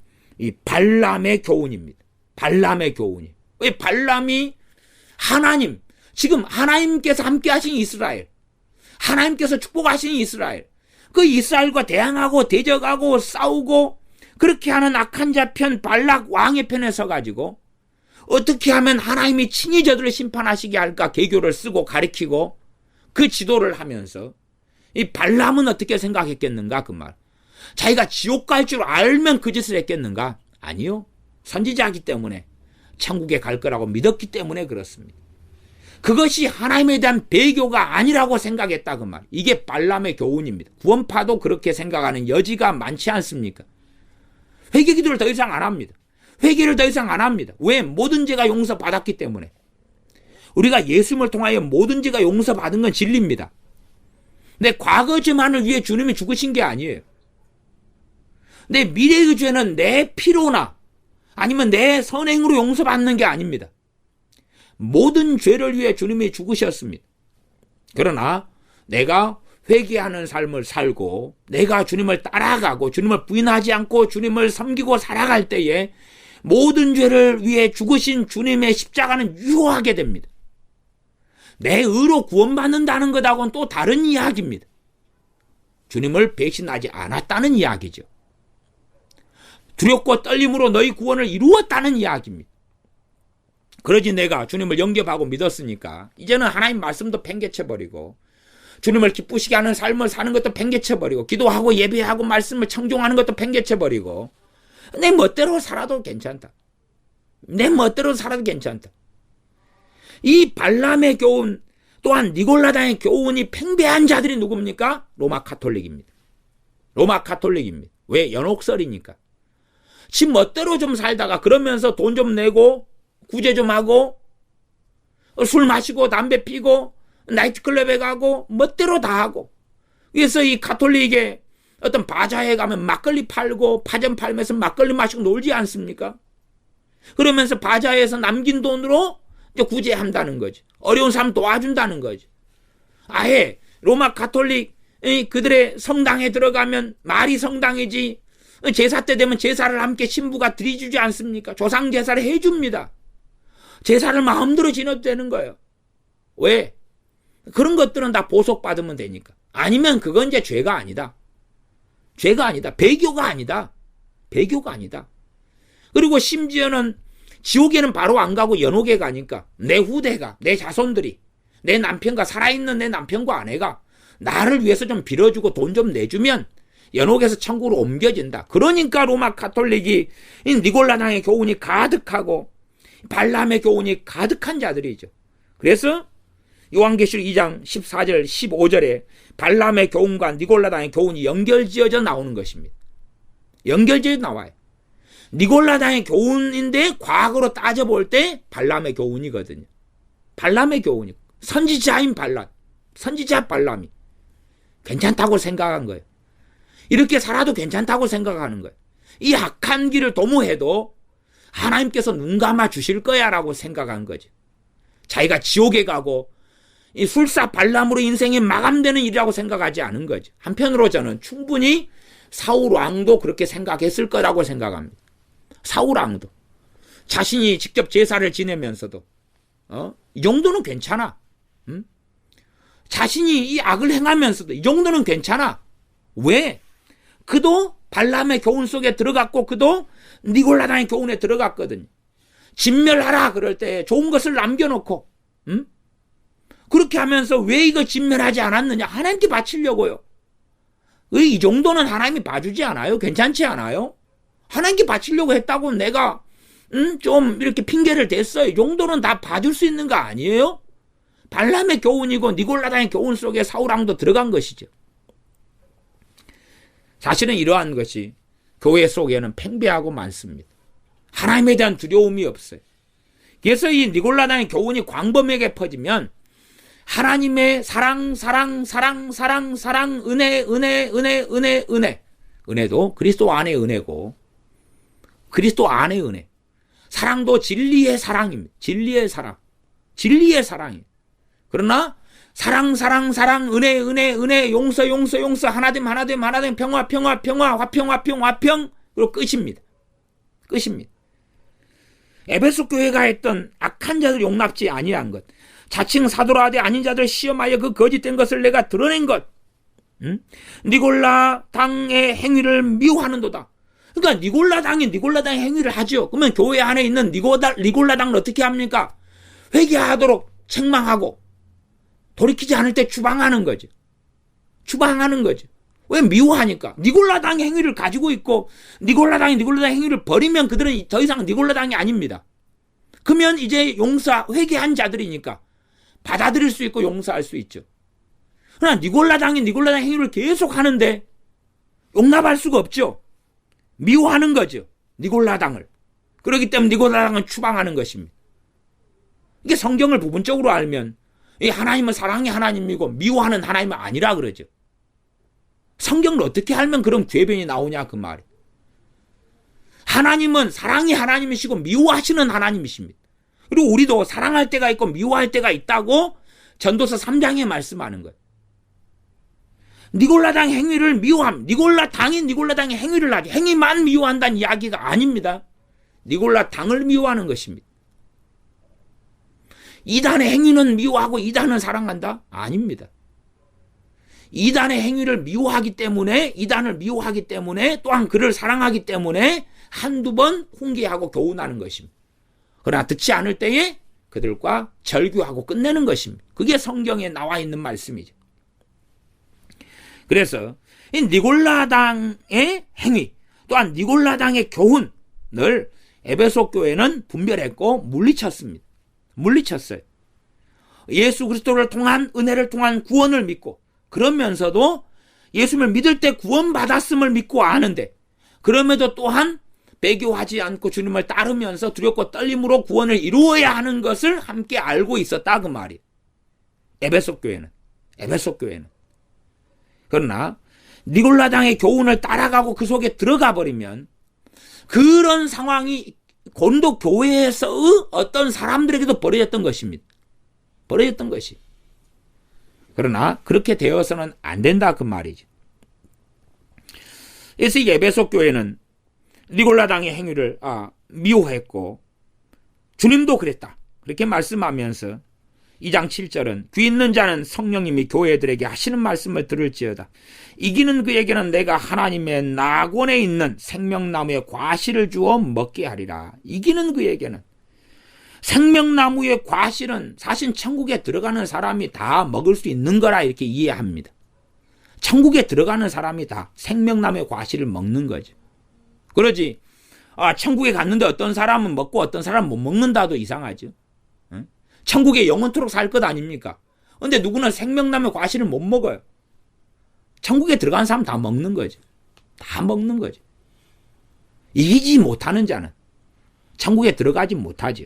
발람의 교훈입니다. 발람의 교훈이. 왜? 발람이 지금 하나님께서 함께 하신 이스라엘, 하나님께서 축복하신 이스라엘, 그 이스라엘과 대항하고 대적하고 싸우고 그렇게 하는 악한 자편 발락 왕의 편에 서가지고 어떻게 하면 하나님이 친히 저들을 심판하시게 할까 계교를 쓰고 가리키고 그 지도를 하면서 이 발람은 어떻게 생각했겠는가 그 말. 자기가 지옥 갈 줄 알면 그 짓을 했겠는가? 아니요. 선지자이기 때문에 천국에 갈 거라고 믿었기 때문에 그렇습니다. 그것이 하나님에 대한 배교가 아니라고 생각했다 그 말. 이게 발람의 교훈입니다. 구원파도 그렇게 생각하는 여지가 많지 않습니까? 회개기도를 더 이상 안 합니다. 회개를 더 이상 안 합니다. 왜? 모든 죄가 용서받았기 때문에. 우리가 예수님을 통하여 모든 죄가 용서받은 건 진리입니다. 내 과거 죄만을 위해 주님이 죽으신 게 아니에요. 내 미래의 죄는 내 피로나 아니면 내 선행으로 용서받는 게 아닙니다. 모든 죄를 위해 주님이 죽으셨습니다. 그러나 내가 회개하는 삶을 살고 내가 주님을 따라가고 주님을 부인하지 않고 주님을 섬기고 살아갈 때에 모든 죄를 위해 죽으신 주님의 십자가는 유효하게 됩니다. 내 의로 구원받는다는 것하고는 또 다른 이야기입니다. 주님을 배신하지 않았다는 이야기죠. 두렵고 떨림으로 너희 구원을 이루었다는 이야기입니다. 그러지 내가 주님을 영접하고 믿었으니까 이제는 하나님 말씀도 팽개쳐버리고 주님을 기쁘시게 하는 삶을 사는 것도 팽개쳐버리고 기도하고 예배하고 말씀을 청종하는 것도 팽개쳐버리고 내 멋대로 살아도 괜찮다. 내 멋대로 살아도 괜찮다. 이 발람의 교훈 또한 니골라당의 교훈이 팽배한 자들이 누굽니까? 로마 가톨릭입니다. 로마 가톨릭입니다. 왜? 연옥설이니까. 지 멋대로 좀 살다가 그러면서 돈 좀 내고 구제 좀 하고 술 마시고 담배 피고 나이트클럽에 가고 멋대로 다 하고 그래서 이 가톨릭의 어떤 바자회에 가면 막걸리 팔고 파전 팔면서 막걸리 마시고 놀지 않습니까? 그러면서 바자회에서 남긴 돈으로 이제 구제한다는 거지. 어려운 사람 도와준다는 거지. 아예 로마 가톨릭 그들의 성당에 들어가면 말이 성당이지 제사 때 되면 제사를 함께 신부가 드려주지 않습니까? 조상 제사를 해줍니다. 제사를 마음대로 지내도 되는 거예요. 왜? 그런 것들은 다 보석받으면 되니까. 아니면 그건 이제 죄가 아니다. 죄가 아니다. 배교가 아니다. 배교가 아니다. 그리고 심지어는 지옥에는 바로 안 가고 연옥에 가니까 내 후대가, 내 자손들이, 내 남편과 살아있는 내 남편과 아내가 나를 위해서 좀 빌어주고 돈 좀 내주면 연옥에서 천국으로 옮겨진다. 그러니까 로마 가톨릭이 니골라당의 교훈이 가득하고 발람의 교훈이 가득한 자들이죠. 그래서 요한계시록 2장 14절 15절에 발람의 교훈과 니골라당의 교훈이 연결지어져 나오는 것입니다. 연결지어져 나와요. 니골라당의 교훈인데 과거로 따져볼 때 발람의 교훈이거든요. 발람의 교훈이 선지자인 발람, 선지자 발람이 괜찮다고 생각한 거예요. 이렇게 살아도 괜찮다고 생각하는 거예요. 이 악한 길을 도모해도 하나님께서 눈 감아 주실 거야 라고 생각한 거죠. 자기가 지옥에 가고 이 술사 발람으로 인생이 마감되는 일이라고 생각하지 않은 거죠. 한편으로 저는 충분히 사울 왕도 그렇게 생각했을 거라고 생각합니다. 사울 왕도 자신이 직접 제사를 지내면서도 이 정도는 괜찮아. 자신이 이 악을 행하면서도 이 정도는 괜찮아. 왜? 그도 발람의 교훈 속에 들어갔고 그도 니골라당의 교훈에 들어갔거든요. 진멸하라 그럴 때 좋은 것을 남겨놓고 그렇게 하면서 왜 이거 진멸하지 않았느냐? 하나님께 바치려고요. 이 정도는 하나님이 봐주지 않아요? 괜찮지 않아요? 하나님께 바치려고 했다고 내가 좀 이렇게 핑계를 댔어요. 이 정도는 다 봐줄 수 있는 거 아니에요? 발람의 교훈이고 니골라당의 교훈 속에 사울왕도 들어간 것이죠. 사실은 이러한 것이 교회 속에는 팽배하고 많습니다. 하나님에 대한 두려움이 없어요. 그래서 이 니골라당의 교훈이 광범위하게 퍼지면 하나님의 사랑, 은혜. 은혜도 그리스도 안의 은혜고 그리스도 안의 은혜. 사랑도 진리의 사랑입니다. 진리의 사랑. 진리의 사랑이에요. 그러나 사랑, 은혜, 용서, 하나됨, 평화, 화평, 그리고 끝입니다. 끝입니다. 에베소 교회가 했던 악한 자들 용납지 아니한 것, 자칭 사도라 하되 아닌 자들 시험하여 그 거짓된 것을 내가 드러낸 것, 니골라 당의 행위를 미워하는도다. 그러니까 니골라당의 행위를 하죠. 그러면 교회 안에 있는 니골라당을 어떻게 합니까? 회개하도록 책망하고 돌이키지 않을 때 추방하는 거죠. 추방하는 거죠. 왜? 미워하니까. 니골라당 행위를 가지고 있고 니골라당 행위를 버리면 그들은 더 이상 니골라당이 아닙니다. 그러면 이제 회개한 자들이니까 받아들일 수 있고 용서할 수 있죠. 그러나 니골라당 행위를 계속 하는데 용납할 수가 없죠. 미워하는 거죠. 니골라당을. 그렇기 때문에 니골라당은 추방하는 것입니다. 이게 성경을 부분적으로 알면 이 하나님은 사랑의 하나님이고 미워하는 하나님은 아니라 그러죠. 성경을 어떻게 알면 그런 궤변이 나오냐 그 말이. 하나님은 사랑의 하나님이시고 미워하시는 하나님이십니다. 그리고 우리도 사랑할 때가 있고 미워할 때가 있다고 전도서 3장에 말씀하는 거예요. 니골라당 행위를 미워함. 니골라당의 행위를 하죠. 행위만 미워한다는 이야기가 아닙니다. 니골라당을 미워하는 것입니다. 이단의 행위는 미워하고 이단은 사랑한다? 아닙니다. 이단의 행위를 미워하기 때문에 또한 그를 사랑하기 때문에 한두 번 훈계하고 교훈하는 것입니다. 그러나 듣지 않을 때에 그들과 절규하고 끝내는 것입니다. 그게 성경에 나와 있는 말씀이죠. 그래서 이 니골라당의 행위 또한 니골라당의 교훈을 에베소 교회는 분별했고 물리쳤어요. 예수 그리스도를 통한 은혜를 통한 구원을 믿고 그러면서도 예수를 믿을 때 구원받았음을 믿고 아는데 그럼에도 또한 배교하지 않고 주님을 따르면서 두렵고 떨림으로 구원을 이루어야 하는 것을 함께 알고 있었다 그 말이에요. 에베소 교회는. 그러나 니골라당의 교훈을 따라가고 그 속에 들어가 버리면 그런 상황이 고린도 교회에서의 어떤 사람들에게도 벌어졌던 것입니다. 그러나 그렇게 되어서는 안 된다 그 말이죠. 그래서 이 에베소 교회는 니골라당의 행위를 미워했고 주님도 그랬다. 그렇게 말씀하면서 2장 7절은 귀 있는 자는 성령님이 교회들에게 하시는 말씀을 들을지어다. 이기는 그에게는 내가 하나님의 낙원에 있는 생명나무의 과실을 주어 먹게 하리라. 이기는 그에게는. 생명나무의 과실은 사실 천국에 들어가는 사람이 다 먹을 수 있는 거라 이렇게 이해합니다. 천국에 들어가는 사람이 다 생명나무의 과실을 먹는 거죠. 그러지 천국에 갔는데 어떤 사람은 먹고 어떤 사람은 못 먹는다도 이상하죠. 천국에 영원토록 살 것 아닙니까? 근데 누구는 생명나무의 과실을 못 먹어요. 천국에 들어간 사람 다 먹는 거죠. 이기지 못하는 자는 천국에 들어가지 못하죠.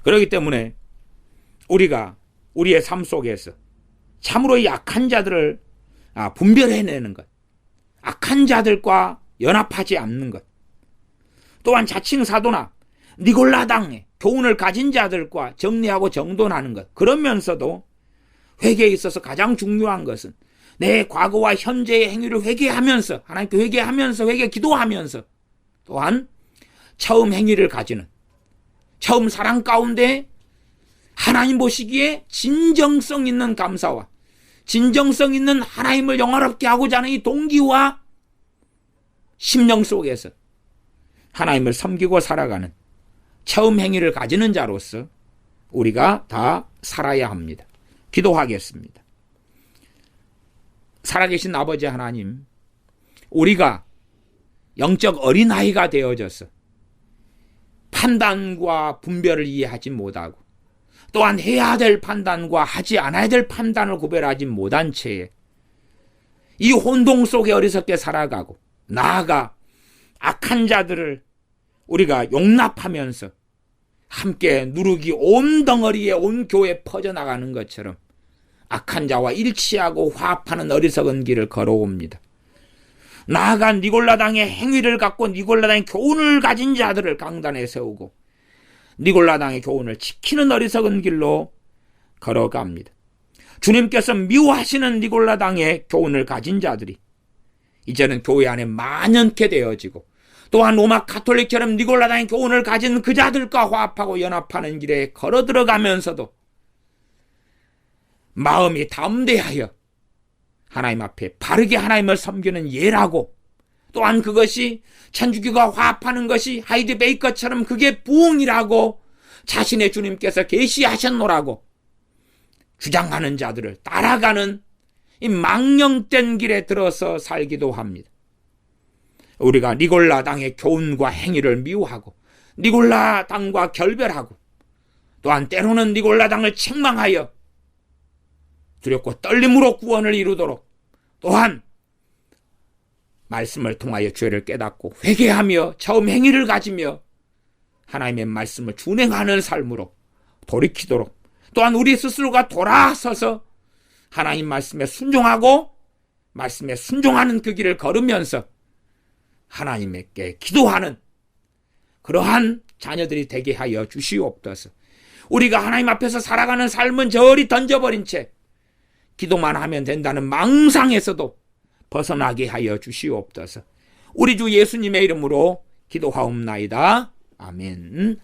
그렇기 때문에 우리가 우리의 삶 속에서 참으로 이 악한 자들을 분별해내는 것, 악한 자들과 연합하지 않는 것, 또한 자칭 사도나 니골라당의 교훈을 가진 자들과 정리하고 정돈하는 것, 그러면서도 회개에 있어서 가장 중요한 것은 내 과거와 현재의 행위를 회개하면서 하나님께 회개하면서 기도하면서 또한 처음 행위를 가지는 처음 사랑 가운데 하나님 보시기에 진정성 있는 감사와 진정성 있는 하나님을 영화롭게 하고자 하는 이 동기와 심령 속에서 하나님을 섬기고 살아가는 처음 행위를 가지는 자로서 우리가 다 살아야 합니다. 기도하겠습니다. 살아계신 아버지 하나님, 우리가 영적 어린아이가 되어져서 판단과 분별을 이해하지 못하고 또한 해야 될 판단과 하지 않아야 될 판단을 구별하지 못한 채에 이 혼동 속에 어리석게 살아가고 나아가 악한 자들을 우리가 용납하면서 함께 누룩이 온 덩어리에 온 교회에 퍼져나가는 것처럼 악한 자와 일치하고 화합하는 어리석은 길을 걸어옵니다. 나아가 니골라당의 행위를 갖고 니골라당의 교훈을 가진 자들을 강단에 세우고 니골라당의 교훈을 지키는 어리석은 길로 걸어갑니다. 주님께서 미워하시는 니골라당의 교훈을 가진 자들이 이제는 교회 안에 만연케 되어지고 또한 로마 가톨릭처럼 니골라당의 교훈을 가진 그 자들과 화합하고 연합하는 길에 걸어 들어가면서도 마음이 담대하여 하나님 앞에 바르게 하나님을 섬기는 예라고 또한 그것이 천주교가 화합하는 것이 하이드 베이커처럼 그게 부흥이라고 자신의 주님께서 계시하셨노라고 주장하는 자들을 따라가는 이 망령된 길에 들어서 살기도 합니다. 우리가 니골라당의 교훈과 행위를 미워하고 니골라당과 결별하고 또한 때로는 니골라당을 책망하여 두렵고 떨림으로 구원을 이루도록 또한 말씀을 통하여 죄를 깨닫고 회개하며 처음 행위를 가지며 하나님의 말씀을 준행하는 삶으로 돌이키도록 또한 우리 스스로가 돌아서서 하나님 말씀에 순종하고 말씀에 순종하는 그 길을 걸으면서 하나님께 기도하는 그러한 자녀들이 되게 하여 주시옵소서. 우리가 하나님 앞에서 살아가는 삶은 저리 던져버린 채 기도만 하면 된다는 망상에서도 벗어나게 하여 주시옵소서. 우리 주 예수님의 이름으로 기도하옵나이다. 아멘.